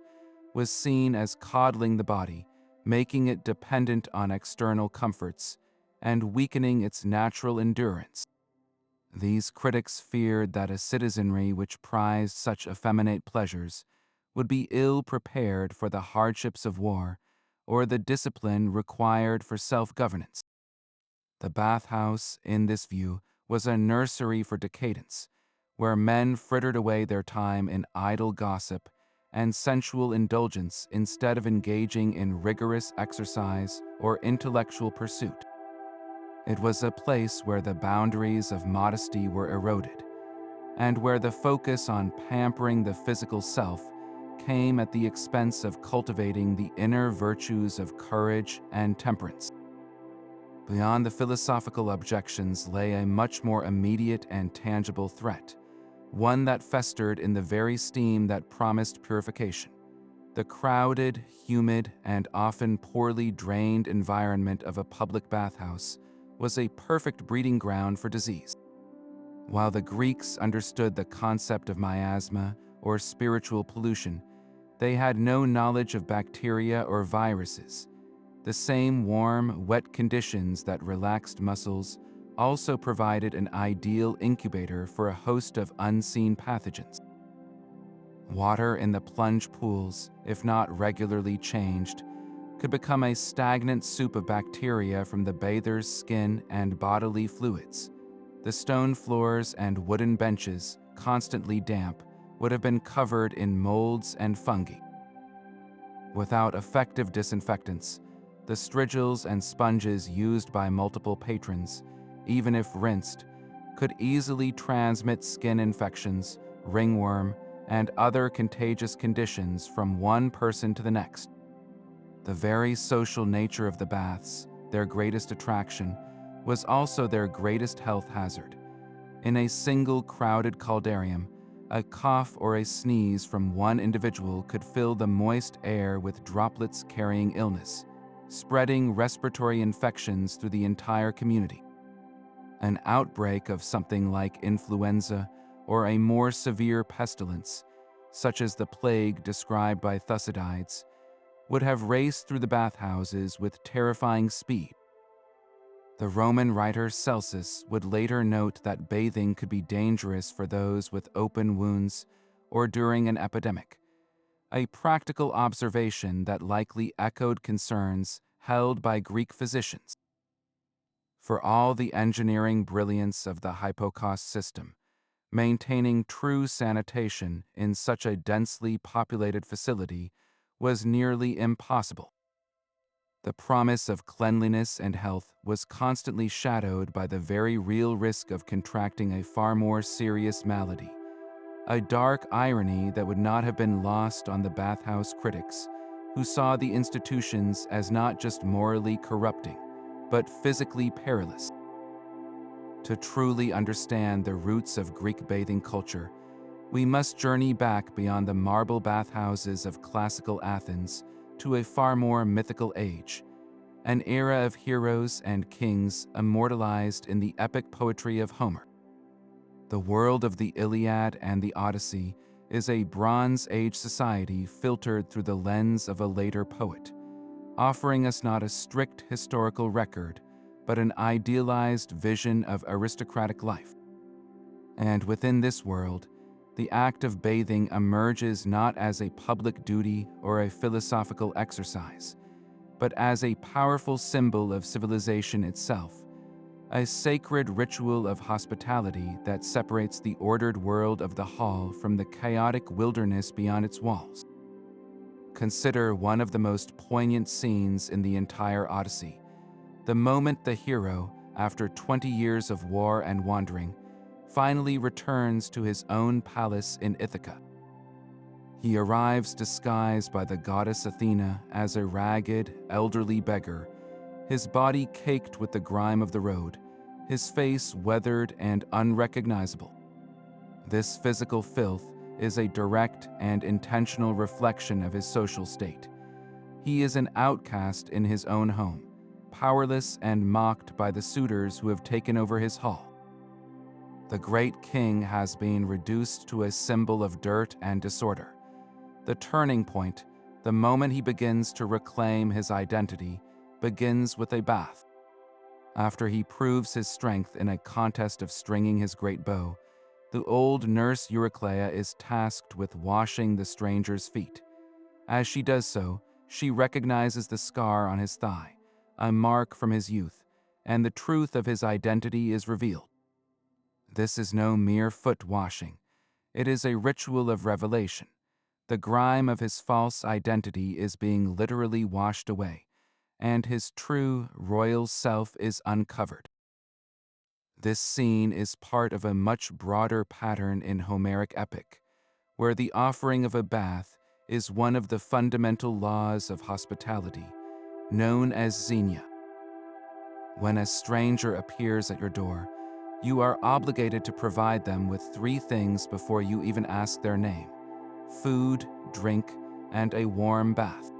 was seen as coddling the body, making it dependent on external comforts and weakening its natural endurance. These critics feared that a citizenry which prized such effeminate pleasures would be ill prepared for the hardships of war or the discipline required for self-governance. The bathhouse, in this view, was a nursery for decadence, where men frittered away their time in idle gossip and sensual indulgence instead of engaging in rigorous exercise or intellectual pursuit. It was a place where the boundaries of modesty were eroded, and where the focus on pampering the physical self came at the expense of cultivating the inner virtues of courage and temperance. Beyond the philosophical objections lay a much more immediate and tangible threat, one that festered in the very steam that promised purification. The crowded, humid, and often poorly drained environment of a public bathhouse was a perfect breeding ground for disease. While the Greeks understood the concept of miasma, or spiritual pollution, they had no knowledge of bacteria or viruses. The same warm, wet conditions that relaxed muscles also provided an ideal incubator for a host of unseen pathogens. Water in the plunge pools, if not regularly changed, could become a stagnant soup of bacteria from the bather's skin and bodily fluids. The stone floors and wooden benches, constantly damp, would have been covered in molds and fungi. Without effective disinfectants, the strigils and sponges used by multiple patrons, even if rinsed, could easily transmit skin infections, ringworm, and other contagious conditions from one person to the next. The very social nature of the baths, their greatest attraction, was also their greatest health hazard. In a single crowded caldarium, a cough or a sneeze from one individual could fill the moist air with droplets carrying illness, spreading respiratory infections through the entire community. An outbreak of something like influenza or a more severe pestilence, such as the plague described by Thucydides, would have raced through the bathhouses with terrifying speed. The Roman writer Celsus would later note that bathing could be dangerous for those with open wounds or during an epidemic, a practical observation that likely echoed concerns held by Greek physicians. For all the engineering brilliance of the hypocaust system, maintaining true sanitation in such a densely populated facility was nearly impossible. The promise of cleanliness and health was constantly shadowed by the very real risk of contracting a far more serious malady, a dark irony that would not have been lost on the bathhouse critics who saw the institutions as not just morally corrupting, but physically perilous. To truly understand the roots of Greek bathing culture, we must journey back beyond the marble bathhouses of classical Athens to a far more mythical age, an era of heroes and kings immortalized in the epic poetry of Homer. The world of the Iliad and the Odyssey is a Bronze Age society filtered through the lens of a later poet, offering us not a strict historical record, but an idealized vision of aristocratic life. And within this world, the act of bathing emerges not as a public duty or a philosophical exercise, but as a powerful symbol of civilization itself, a sacred ritual of hospitality that separates the ordered world of the hall from the chaotic wilderness beyond its walls. Consider one of the most poignant scenes in the entire Odyssey, the moment the hero, after 20 years of war and wandering, finally returns to his own palace in Ithaca. He arrives disguised by the goddess Athena as a ragged, elderly beggar, his body caked with the grime of the road, his face weathered and unrecognizable. This physical filth is a direct and intentional reflection of his social state. He is an outcast in his own home, powerless and mocked by the suitors who have taken over his hall. The great king has been reduced to a symbol of dirt and disorder. The turning point, the moment he begins to reclaim his identity, begins with a bath. After he proves his strength in a contest of stringing his great bow, the old nurse Eurycleia is tasked with washing the stranger's feet. As she does so, she recognizes the scar on his thigh, a mark from his youth, and the truth of his identity is revealed. This is no mere foot washing. It is a ritual of revelation. The grime of his false identity is being literally washed away, and his true royal self is uncovered. This scene is part of a much broader pattern in Homeric epic, where the offering of a bath is one of the fundamental laws of hospitality, known as xenia. When a stranger appears at your door, you are obligated to provide them with 3 things before you even ask their name: food, drink, and a warm bath.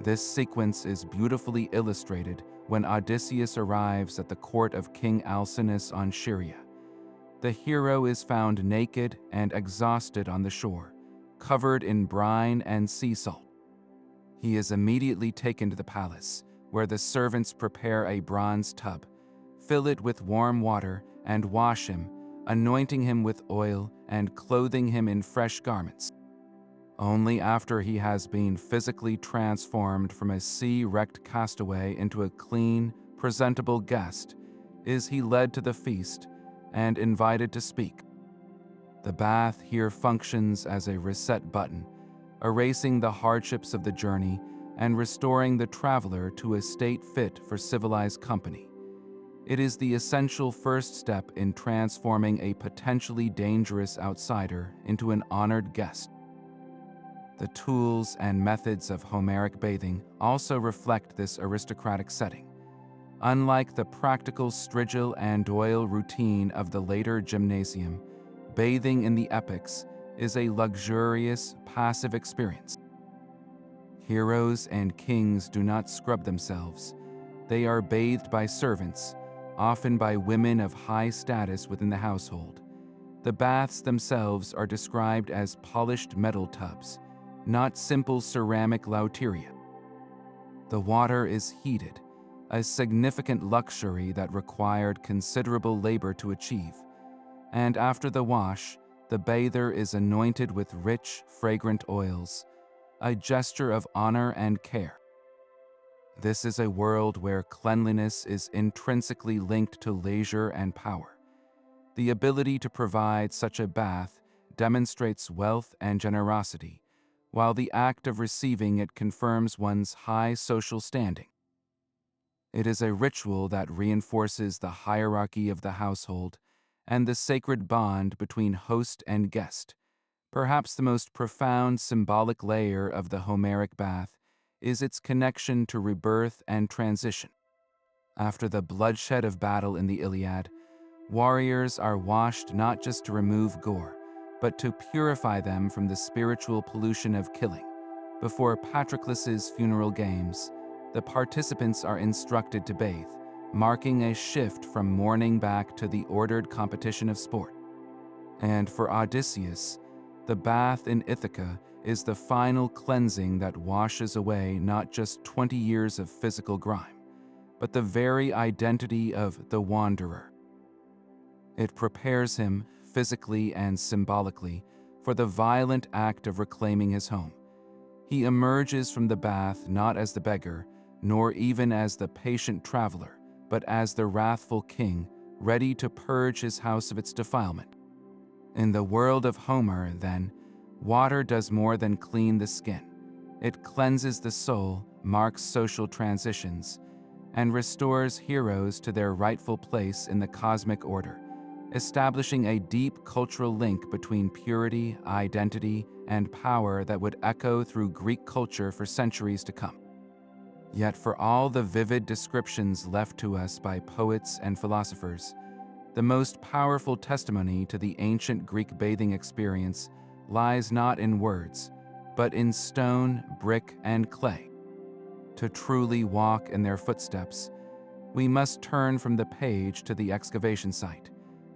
This sequence is beautifully illustrated when Odysseus arrives at the court of King Alcinous on Scheria. The hero is found naked and exhausted on the shore, covered in brine and sea salt. He is immediately taken to the palace, where the servants prepare a bronze tub, fill it with warm water, and wash him, anointing him with oil and clothing him in fresh garments. Only after he has been physically transformed from a sea-wrecked castaway into a clean, presentable guest is he led to the feast and invited to speak. The bath here functions as a reset button, erasing the hardships of the journey and restoring the traveler to a state fit for civilized company. It is the essential first step in transforming a potentially dangerous outsider into an honored guest. The tools and methods of Homeric bathing also reflect this aristocratic setting. Unlike the practical strigil and oil routine of the later gymnasium, bathing in the epics is a luxurious, passive experience. Heroes and kings do not scrub themselves. They are bathed by servants, often by women of high status within the household. The baths themselves are described as polished metal tubs, not simple ceramic lauteria. The water is heated, a significant luxury that required considerable labor to achieve, and after the wash, the bather is anointed with rich, fragrant oils, a gesture of honor and care. This is a world where cleanliness is intrinsically linked to leisure and power. The ability to provide such a bath demonstrates wealth and generosity, while the act of receiving it confirms one's high social standing. It is a ritual that reinforces the hierarchy of the household and the sacred bond between host and guest, Perhaps the most profound symbolic layer of the Homeric bath is its connection to rebirth and transition. After the bloodshed of battle in the Iliad, warriors are washed not just to remove gore, but to purify them from the spiritual pollution of killing. Before Patroclus's funeral games, the participants are instructed to bathe, marking a shift from mourning back to the ordered competition of sport. And for Odysseus, the bath in Ithaca is the final cleansing that washes away not just 20 years of physical grime, but the very identity of the wanderer. It prepares him, physically and symbolically, for the violent act of reclaiming his home. He emerges from the bath not as the beggar, nor even as the patient traveler, but as the wrathful king, ready to purge his house of its defilement. In the world of Homer, then, water does more than clean the skin. It cleanses the soul, marks social transitions, and restores heroes to their rightful place in the cosmic order, establishing a deep cultural link between purity, identity, and power that would echo through Greek culture for centuries to come. Yet for all the vivid descriptions left to us by poets and philosophers, the most powerful testimony to the ancient Greek bathing experience lies not in words, but in stone, brick, and clay. To truly walk in their footsteps, we must turn from the page to the excavation site,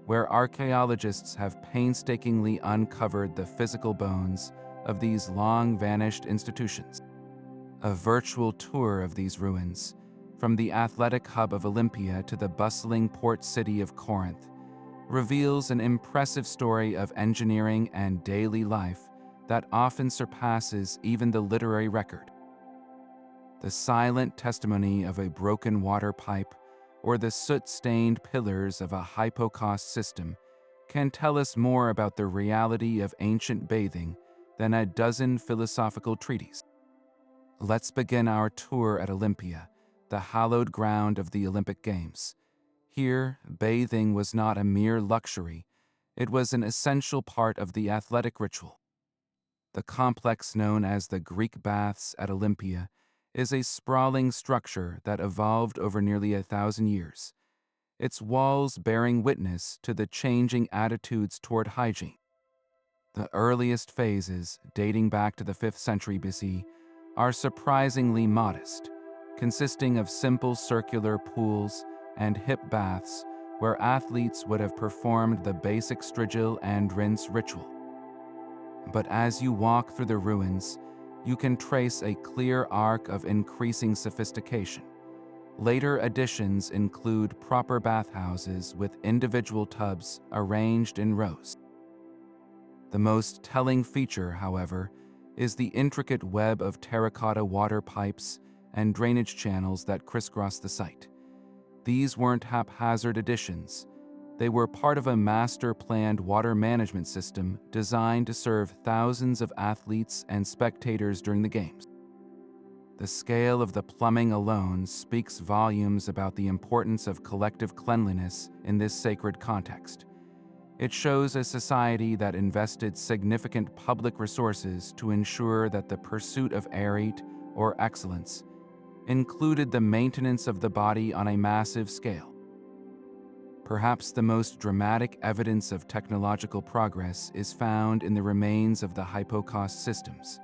where archaeologists have painstakingly uncovered the physical bones of these long-vanished institutions. A virtual tour of these ruins, from the athletic hub of Olympia to the bustling port city of Corinth, reveals an impressive story of engineering and daily life that often surpasses even the literary record. The silent testimony of a broken water pipe or the soot-stained pillars of a hypocaust system can tell us more about the reality of ancient bathing than a dozen philosophical treatises. Let's begin our tour at Olympia, the hallowed ground of the Olympic Games. Here, bathing was not a mere luxury, it was an essential part of the athletic ritual. The complex known as the Greek Baths at Olympia is a sprawling structure that evolved over nearly 1,000 years, its walls bearing witness to the changing attitudes toward hygiene. The earliest phases, dating back to the 5th century BC, are surprisingly modest, consisting of simple circular pools and hip baths where athletes would have performed the basic strigil and rinse ritual. But as you walk through the ruins, you can trace a clear arc of increasing sophistication. Later additions include proper bathhouses with individual tubs arranged in rows. The most telling feature, however, is the intricate web of terracotta water pipes and drainage channels that crisscross the site. These weren't haphazard additions. They were part of a master-planned water management system designed to serve thousands of athletes and spectators during the games. The scale of the plumbing alone speaks volumes about the importance of collective cleanliness in this sacred context. It shows a society that invested significant public resources to ensure that the pursuit of arete, or excellence, included the maintenance of the body on a massive scale. Perhaps the most dramatic evidence of technological progress is found in the remains of the hypocaust systems.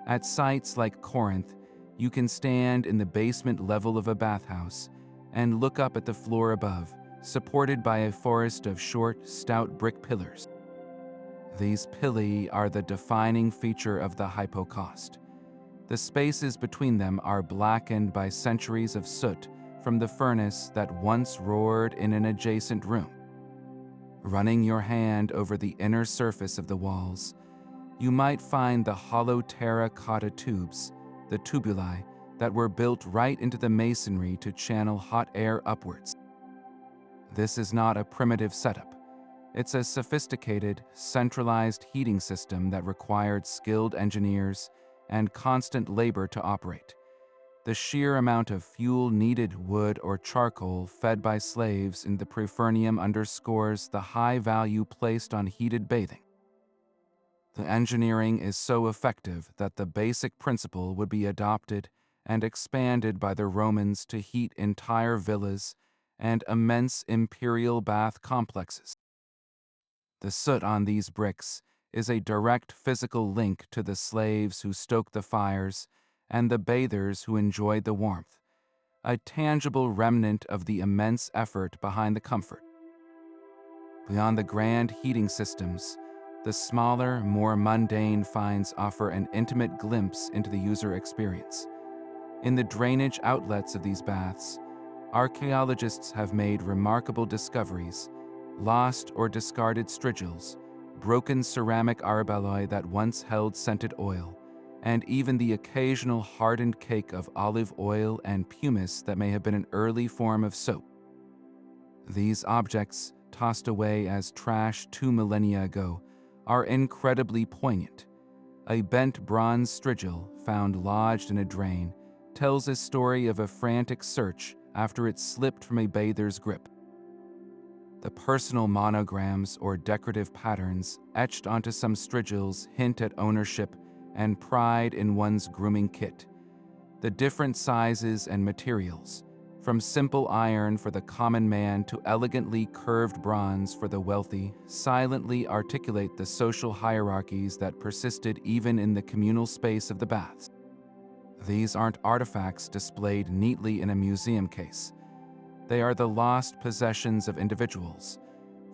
At sites like Corinth, you can stand in the basement level of a bathhouse and look up at the floor above, supported by a forest of short, stout brick pillars. These pili are the defining feature of the hypocaust. The spaces between them are blackened by centuries of soot from the furnace that once roared in an adjacent room. Running your hand over the inner surface of the walls, you might find the hollow terracotta tubes, the tubuli, that were built right into the masonry to channel hot air upwards. This is not a primitive setup. It's a sophisticated, centralized heating system that required skilled engineers and constant labor to operate. The sheer amount of fuel needed, wood or charcoal fed by slaves in the Prefernium underscores the high value placed on heated bathing. The engineering is so effective that the basic principle would be adopted and expanded by the Romans to heat entire villas and immense imperial bath complexes. The soot on these bricks is a direct physical link to the slaves who stoked the fires and the bathers who enjoyed the warmth, a tangible remnant of the immense effort behind the comfort. Beyond the grand heating systems, the smaller, more mundane finds offer an intimate glimpse into the user experience. In the drainage outlets of these baths, archaeologists have made remarkable discoveries: lost or discarded strigils, broken ceramic arbeloi that once held scented oil, and even the occasional hardened cake of olive oil and pumice that may have been an early form of soap. These objects, tossed away as trash 2 millennia ago, are incredibly poignant. A bent bronze strigil, found lodged in a drain, tells a story of a frantic search after it slipped from a bather's grip. The personal monograms or decorative patterns etched onto some strigils hint at ownership and pride in one's grooming kit. The different sizes and materials, from simple iron for the common man to elegantly curved bronze for the wealthy, silently articulate the social hierarchies that persisted even in the communal space of the baths. These aren't artifacts displayed neatly in a museum case. They are the lost possessions of individuals,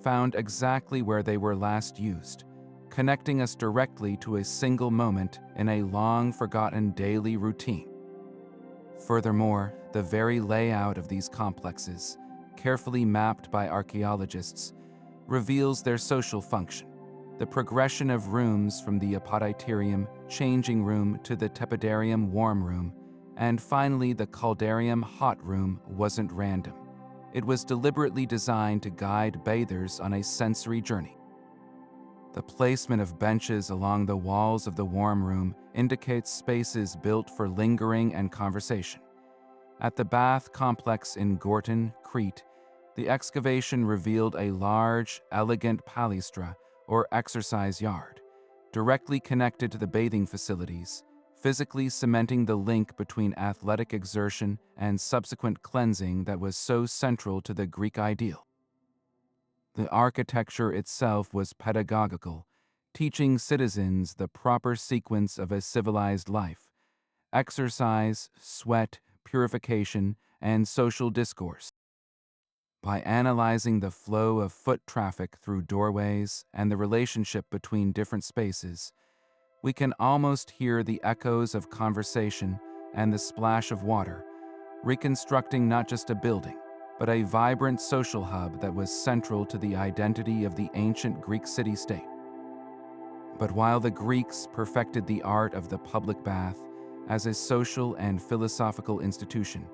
found exactly where they were last used, connecting us directly to a single moment in a long-forgotten daily routine. Furthermore, the very layout of these complexes, carefully mapped by archaeologists, reveals their social function. The progression of rooms from the apoditerium changing room to the tepidarium warm room, and finally the caldarium hot room wasn't random. It was deliberately designed to guide bathers on a sensory journey. The placement of benches along the walls of the warm room indicates spaces built for lingering and conversation. At the bath complex in Gortyn, Crete, the excavation revealed a large, elegant palaestra, or exercise yard, directly connected to the bathing facilities, physically cementing the link between athletic exertion and subsequent cleansing that was so central to the Greek ideal. The architecture itself was pedagogical, teaching citizens the proper sequence of a civilized life: exercise, sweat, purification, and social discourse. By analyzing the flow of foot traffic through doorways and the relationship between different spaces, we can almost hear the echoes of conversation and the splash of water, reconstructing not just a building, but a vibrant social hub that was central to the identity of the ancient Greek city-state. But while the Greeks perfected the art of the public bath as a social and philosophical institution,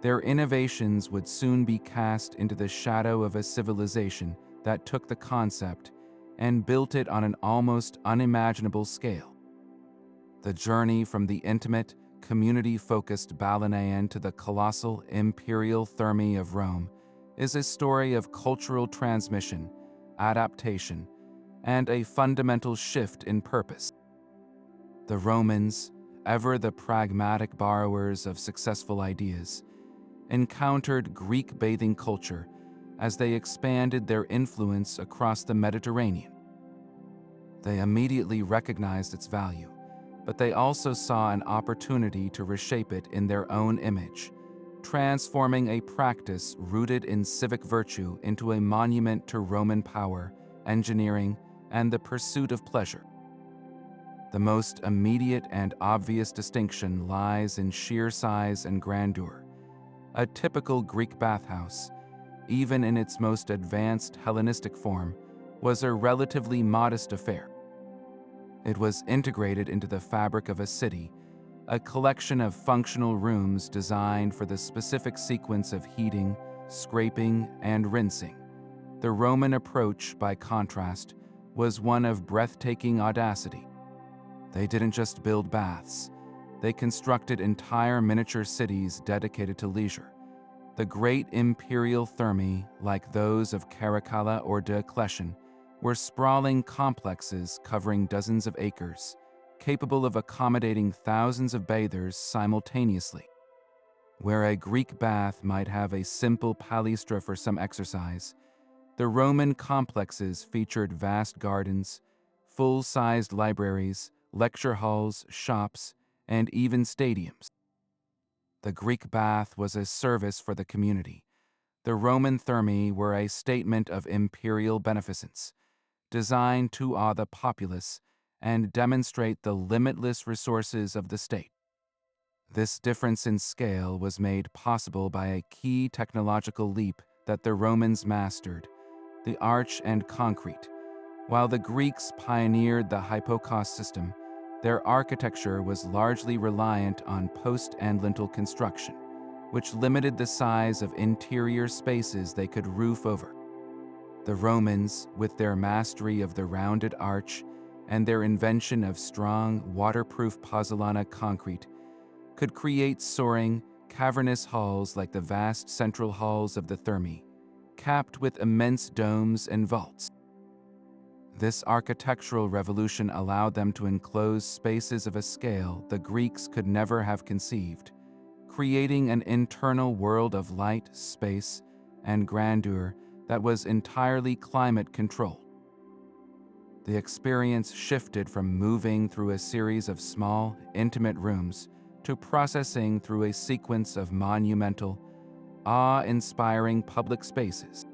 their innovations would soon be cast into the shadow of a civilization that took the concept and built it on an almost unimaginable scale. The journey from the intimate, community-focused balaneian to the colossal imperial thermae of Rome is a story of cultural transmission, adaptation, and a fundamental shift in purpose. The Romans, ever the pragmatic borrowers of successful ideas, encountered Greek bathing culture as they expanded their influence across the Mediterranean. They immediately recognized its value, but they also saw an opportunity to reshape it in their own image, transforming a practice rooted in civic virtue into a monument to Roman power, engineering, and the pursuit of pleasure. The most immediate and obvious distinction lies in sheer size and grandeur. A typical Greek bathhouse, even in its most advanced Hellenistic form, was a relatively modest affair. It was integrated into the fabric of a city, a collection of functional rooms designed for the specific sequence of heating, scraping, and rinsing. The Roman approach, by contrast, was one of breathtaking audacity. They didn't just build baths. They constructed entire miniature cities dedicated to leisure. The great imperial thermae, like those of Caracalla or Diocletian, were sprawling complexes covering dozens of acres, capable of accommodating thousands of bathers simultaneously. Where a Greek bath might have a simple palaestra for some exercise, the Roman complexes featured vast gardens, full-sized libraries, lecture halls, shops, and even stadiums. The Greek bath was a service for the community. The Roman thermae were a statement of imperial beneficence, designed to awe the populace and demonstrate the limitless resources of the state. This difference in scale was made possible by a key technological leap that the Romans mastered: the arch and concrete. While the Greeks pioneered the hypocaust system, their architecture was largely reliant on post and lintel construction, which limited the size of interior spaces they could roof over. The Romans, with their mastery of the rounded arch and their invention of strong, waterproof pozzolana concrete, could create soaring, cavernous halls like the vast central halls of the Thermae, capped with immense domes and vaults. This architectural revolution allowed them to enclose spaces of a scale the Greeks could never have conceived, creating an internal world of light, space, and grandeur that was entirely climate-controlled. The experience shifted from moving through a series of small, intimate rooms to processing through a sequence of monumental, awe-inspiring public spaces.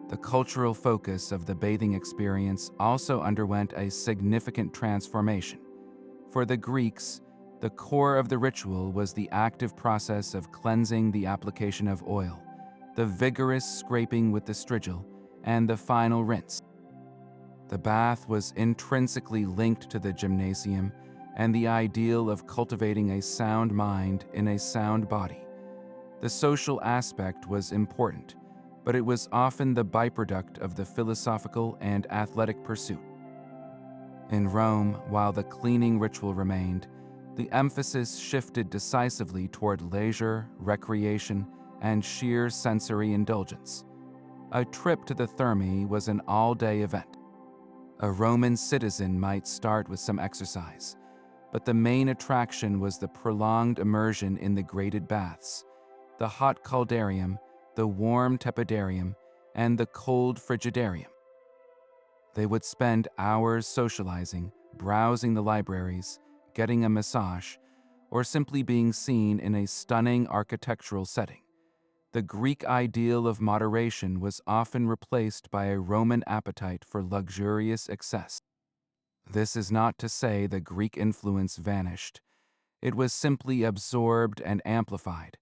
The cultural focus of the bathing experience also underwent a significant transformation. For the Greeks, the core of the ritual was the active process of cleansing, the application of oil, the vigorous scraping with the strigil, and the final rinse. The bath was intrinsically linked to the gymnasium and the ideal of cultivating a sound mind in a sound body. The social aspect was important, but it was often the byproduct of the philosophical and athletic pursuit. In Rome, while the cleaning ritual remained, the emphasis shifted decisively toward leisure, recreation, and sheer sensory indulgence. A trip to the Thermae was an all-day event. A Roman citizen might start with some exercise, but the main attraction was the prolonged immersion in the graded baths, the hot caldarium, the warm tepidarium, and the cold frigidarium. They would spend hours socializing, browsing the libraries, getting a massage, or simply being seen in a stunning architectural setting. The Greek ideal of moderation was often replaced by a Roman appetite for luxurious excess. This is not to say the Greek influence vanished. It was simply absorbed and amplified.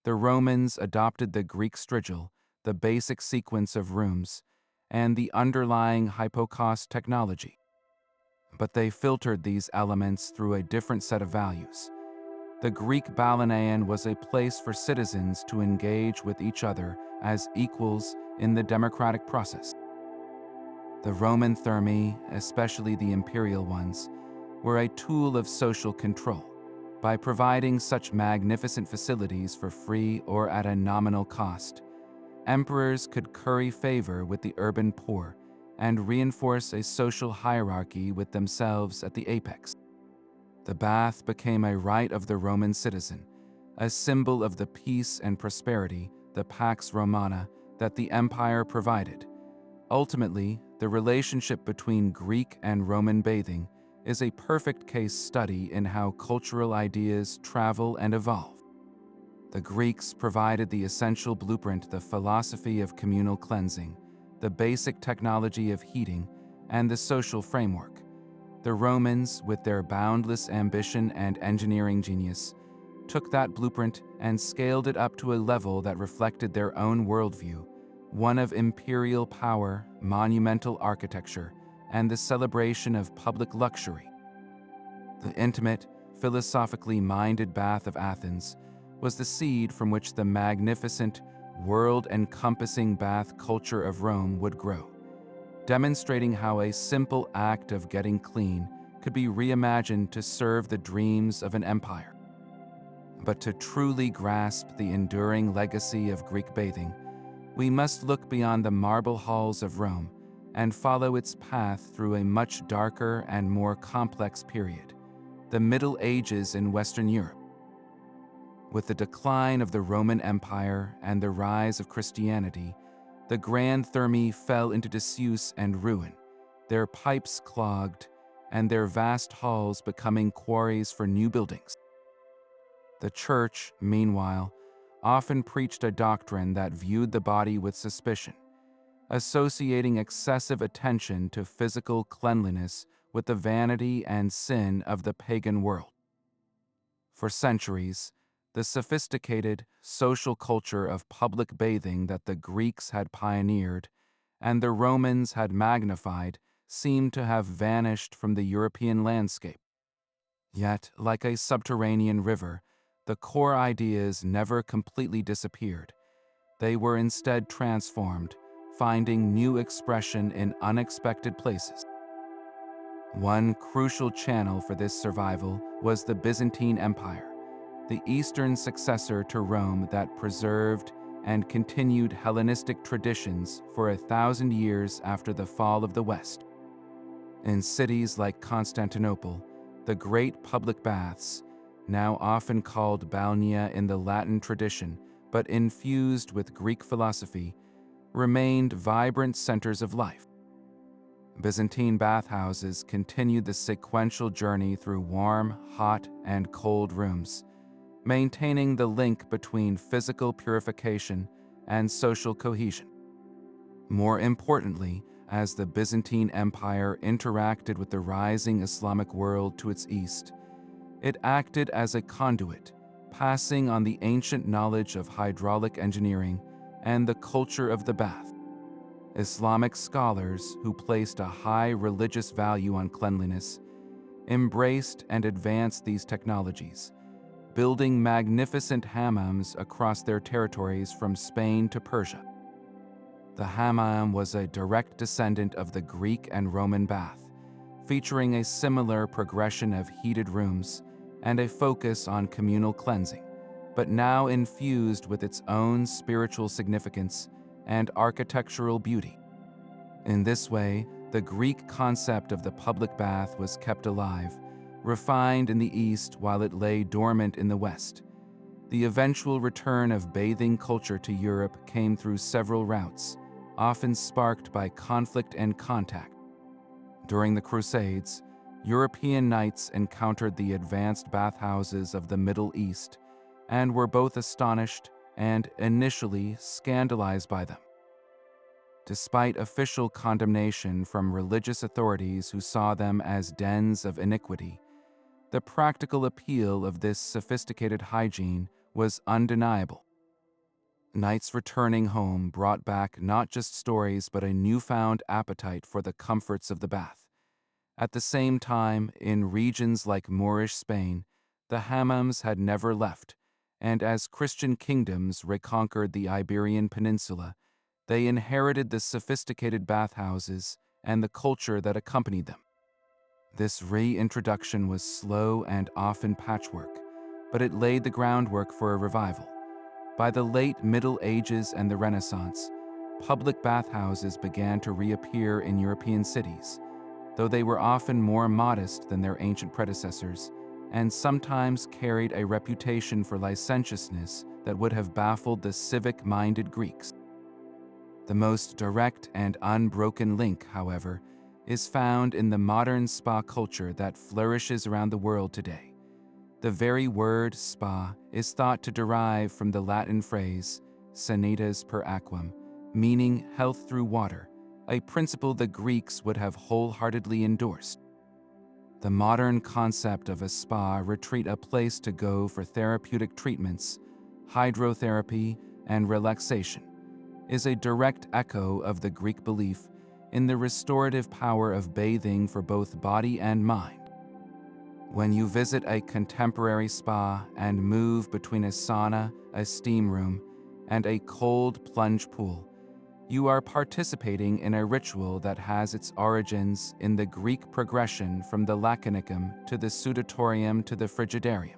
The Romans adopted the Greek strigil, the basic sequence of rooms, and the underlying hypocaust technology. But they filtered these elements through a different set of values. The Greek balaneion was a place for citizens to engage with each other as equals in the democratic process. The Roman thermae, especially the imperial ones, were a tool of social control. By providing such magnificent facilities for free or at a nominal cost, emperors could curry favor with the urban poor and reinforce a social hierarchy with themselves at the apex. The bath became a right of the Roman citizen, a symbol of the peace and prosperity, the pax romana, that the empire provided. Ultimately, the relationship between Greek and Roman bathing is a perfect case study in how cultural ideas travel and evolve. The Greeks provided the essential blueprint, the philosophy of communal cleansing, the basic technology of heating, and the social framework. The Romans, with their boundless ambition and engineering genius, took that blueprint and scaled it up to a level that reflected their own worldview, one of imperial power, monumental architecture, and the celebration of public luxury. The intimate, philosophically minded bath of Athens was the seed from which the magnificent, world-encompassing bath culture of Rome would grow, demonstrating how a simple act of getting clean could be reimagined to serve the dreams of an empire. But to truly grasp the enduring legacy of Greek bathing, we must look beyond the marble halls of Rome and follow its path through a much darker and more complex period, the Middle Ages in Western Europe. With the decline of the Roman Empire and the rise of Christianity, the Grand Thermae fell into disuse and ruin, their pipes clogged, and their vast halls becoming quarries for new buildings. The Church, meanwhile, often preached a doctrine that viewed the body with suspicion, associating excessive attention to physical cleanliness with the vanity and sin of the pagan world. For centuries, the sophisticated social culture of public bathing that the Greeks had pioneered and the Romans had magnified seemed to have vanished from the European landscape. Yet, like a subterranean river, the core ideas never completely disappeared. They were instead transformed, finding new expression in unexpected places. One crucial channel for this survival was the Byzantine Empire, the eastern successor to Rome that preserved and continued Hellenistic traditions for 1,000 years after the fall of the West. In cities like Constantinople, the great public baths, now often called balaneia in the Latin tradition, but infused with Greek philosophy, remained vibrant centers of life. Byzantine bathhouses continued the sequential journey through warm, hot, and cold rooms, maintaining the link between physical purification and social cohesion. More importantly, as the Byzantine Empire interacted with the rising Islamic world to its east, it acted as a conduit, passing on the ancient knowledge of hydraulic engineering and the culture of the bath. Islamic scholars who placed a high religious value on cleanliness embraced and advanced these technologies, building magnificent hammams across their territories from Spain to Persia. The hammam was a direct descendant of the Greek and Roman bath, featuring a similar progression of heated rooms and a focus on communal cleansing, but now infused with its own spiritual significance and architectural beauty. In this way, the Greek concept of the public bath was kept alive, refined in the East while it lay dormant in the West. The eventual return of bathing culture to Europe came through several routes, often sparked by conflict and contact. During the Crusades, European knights encountered the advanced bathhouses of the Middle East and were both astonished and initially scandalized by them. Despite official condemnation from religious authorities who saw them as dens of iniquity, the practical appeal of this sophisticated hygiene was undeniable. Knights returning home brought back not just stories but a newfound appetite for the comforts of the bath. At the same time, in regions like Moorish Spain, the hammams had never left, and as Christian kingdoms reconquered the Iberian Peninsula, they inherited the sophisticated bathhouses and the culture that accompanied them. This reintroduction was slow and often patchwork, but it laid the groundwork for a revival. By the late Middle Ages and the Renaissance, public bathhouses began to reappear in European cities, though they were often more modest than their ancient predecessors and sometimes carried a reputation for licentiousness that would have baffled the civic-minded Greeks. The most direct and unbroken link, however, is found in the modern spa culture that flourishes around the world today. The very word spa is thought to derive from the Latin phrase sanitas per aquam, meaning health through water, a principle the Greeks would have wholeheartedly endorsed. The modern concept of a spa retreat, a place to go for therapeutic treatments, hydrotherapy, and relaxation, is a direct echo of the Greek belief in the restorative power of bathing for both body and mind. When you visit a contemporary spa and move between a sauna, a steam room, and a cold plunge pool, you are participating in a ritual that has its origins in the Greek progression from the laconicum to the sudatorium to the frigidarium.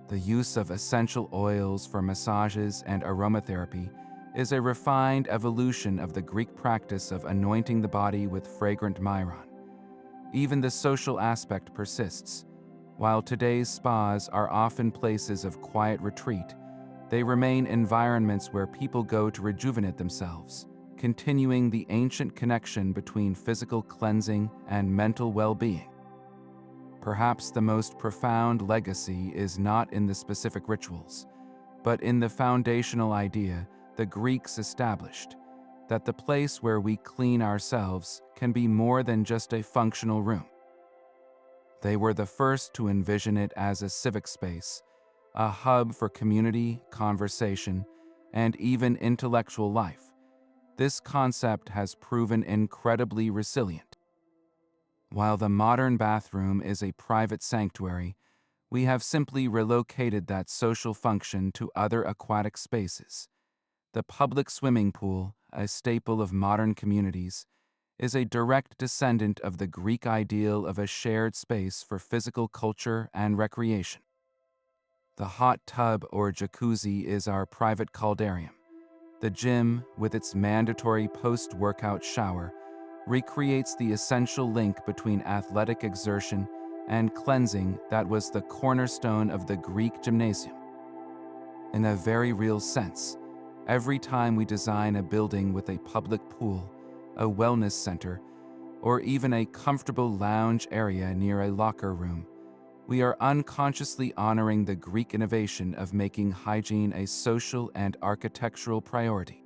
The use of essential oils for massages and aromatherapy is a refined evolution of the Greek practice of anointing the body with fragrant myron. Even the social aspect persists. While today's spas are often places of quiet retreat, they remain environments where people go to rejuvenate themselves, continuing the ancient connection between physical cleansing and mental well-being. Perhaps the most profound legacy is not in the specific rituals, but in the foundational idea the Greeks established, that the place where we clean ourselves can be more than just a functional room. They were the first to envision it as a civic space, a hub for community, conversation, and even intellectual life. This concept has proven incredibly resilient. While the modern bathroom is a private sanctuary, we have simply relocated that social function to other aquatic spaces. The public swimming pool, a staple of modern communities, is a direct descendant of the Greek ideal of a shared space for physical culture and recreation. The hot tub or jacuzzi is our private caldarium. The gym, with its mandatory post-workout shower, recreates the essential link between athletic exertion and cleansing that was the cornerstone of the Greek gymnasium. In a very real sense, every time we design a building with a public pool, a wellness center, or even a comfortable lounge area near a locker room, we are unconsciously honoring the Greek innovation of making hygiene a social and architectural priority.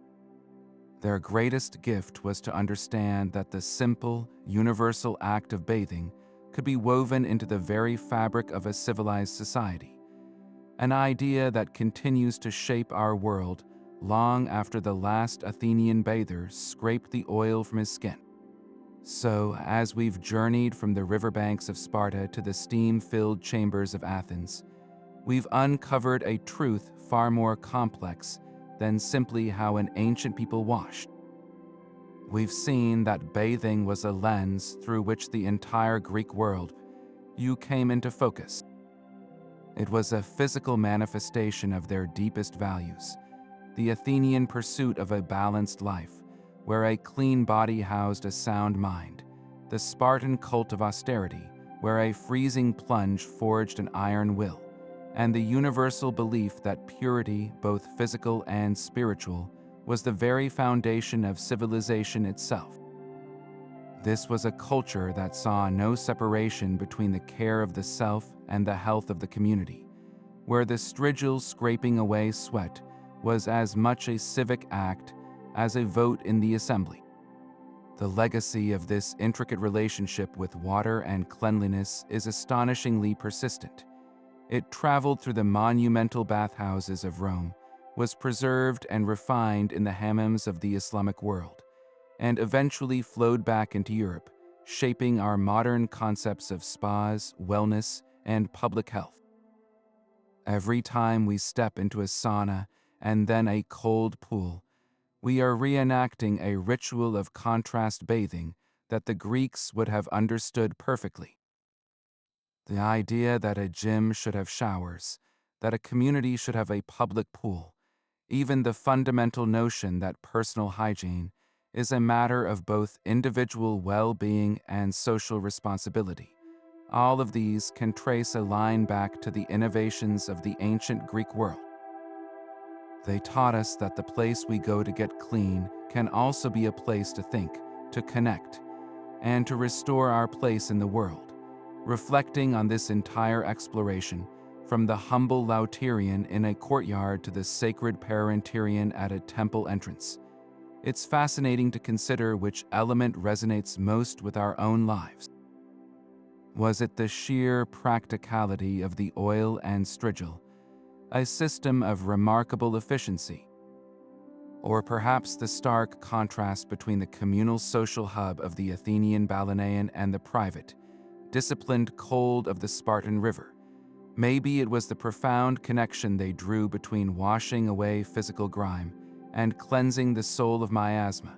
Their greatest gift was to understand that the simple, universal act of bathing could be woven into the very fabric of a civilized society, an idea that continues to shape our world long after the last Athenian bather scraped the oil from his skin. So, as we've journeyed from the riverbanks of Sparta to the steam-filled chambers of Athens, we've uncovered a truth far more complex than simply how an ancient people washed. We've seen that bathing was a lens through which the entire Greek world came into focus. It was a physical manifestation of their deepest values, the Athenian pursuit of a balanced life, where a clean body housed a sound mind, the Spartan cult of austerity, where a freezing plunge forged an iron will, and the universal belief that purity, both physical and spiritual, was the very foundation of civilization itself. This was a culture that saw no separation between the care of the self and the health of the community, where the strigils scraping away sweat was as much a civic act as a vote in the assembly. The legacy of this intricate relationship with water and cleanliness is astonishingly persistent. It traveled through the monumental bathhouses of Rome, was preserved and refined in the hammams of the Islamic world, and eventually flowed back into Europe, shaping our modern concepts of spas, wellness, and public health. Every time we step into a sauna and then a cold pool, we are reenacting a ritual of contrast bathing that the Greeks would have understood perfectly. The idea that a gym should have showers, that a community should have a public pool, even the fundamental notion that personal hygiene is a matter of both individual well-being and social responsibility. All of these can trace a line back to the innovations of the ancient Greek world. They taught us that the place we go to get clean can also be a place to think, to connect, and to restore our place in the world. Reflecting on this entire exploration, from the humble Lautarian in a courtyard to the sacred Parentarian at a temple entrance, it's fascinating to consider which element resonates most with our own lives. Was it the sheer practicality of the oil and strigil, a system of remarkable efficiency? Or perhaps the stark contrast between the communal social hub of the Athenian balaneia and the private, disciplined cold of the Spartan river? Maybe it was the profound connection they drew between washing away physical grime and cleansing the soul of miasma,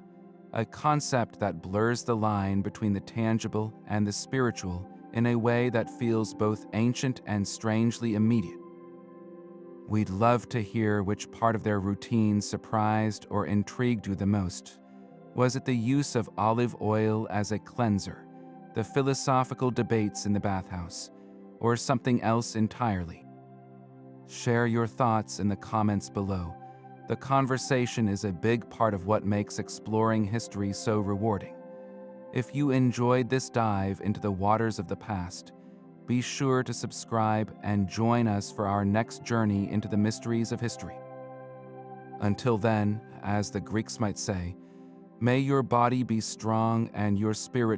a concept that blurs the line between the tangible and the spiritual in a way that feels both ancient and strangely immediate. We'd love to hear which part of their routine surprised or intrigued you the most. Was it the use of olive oil as a cleanser, the philosophical debates in the bathhouse, or something else entirely? Share your thoughts in the comments below. The conversation is a big part of what makes exploring history so rewarding. If you enjoyed this dive into the waters of the past, be sure to subscribe and join us for our next journey into the mysteries of history. Until then, as the Greeks might say, may your body be strong and your spirit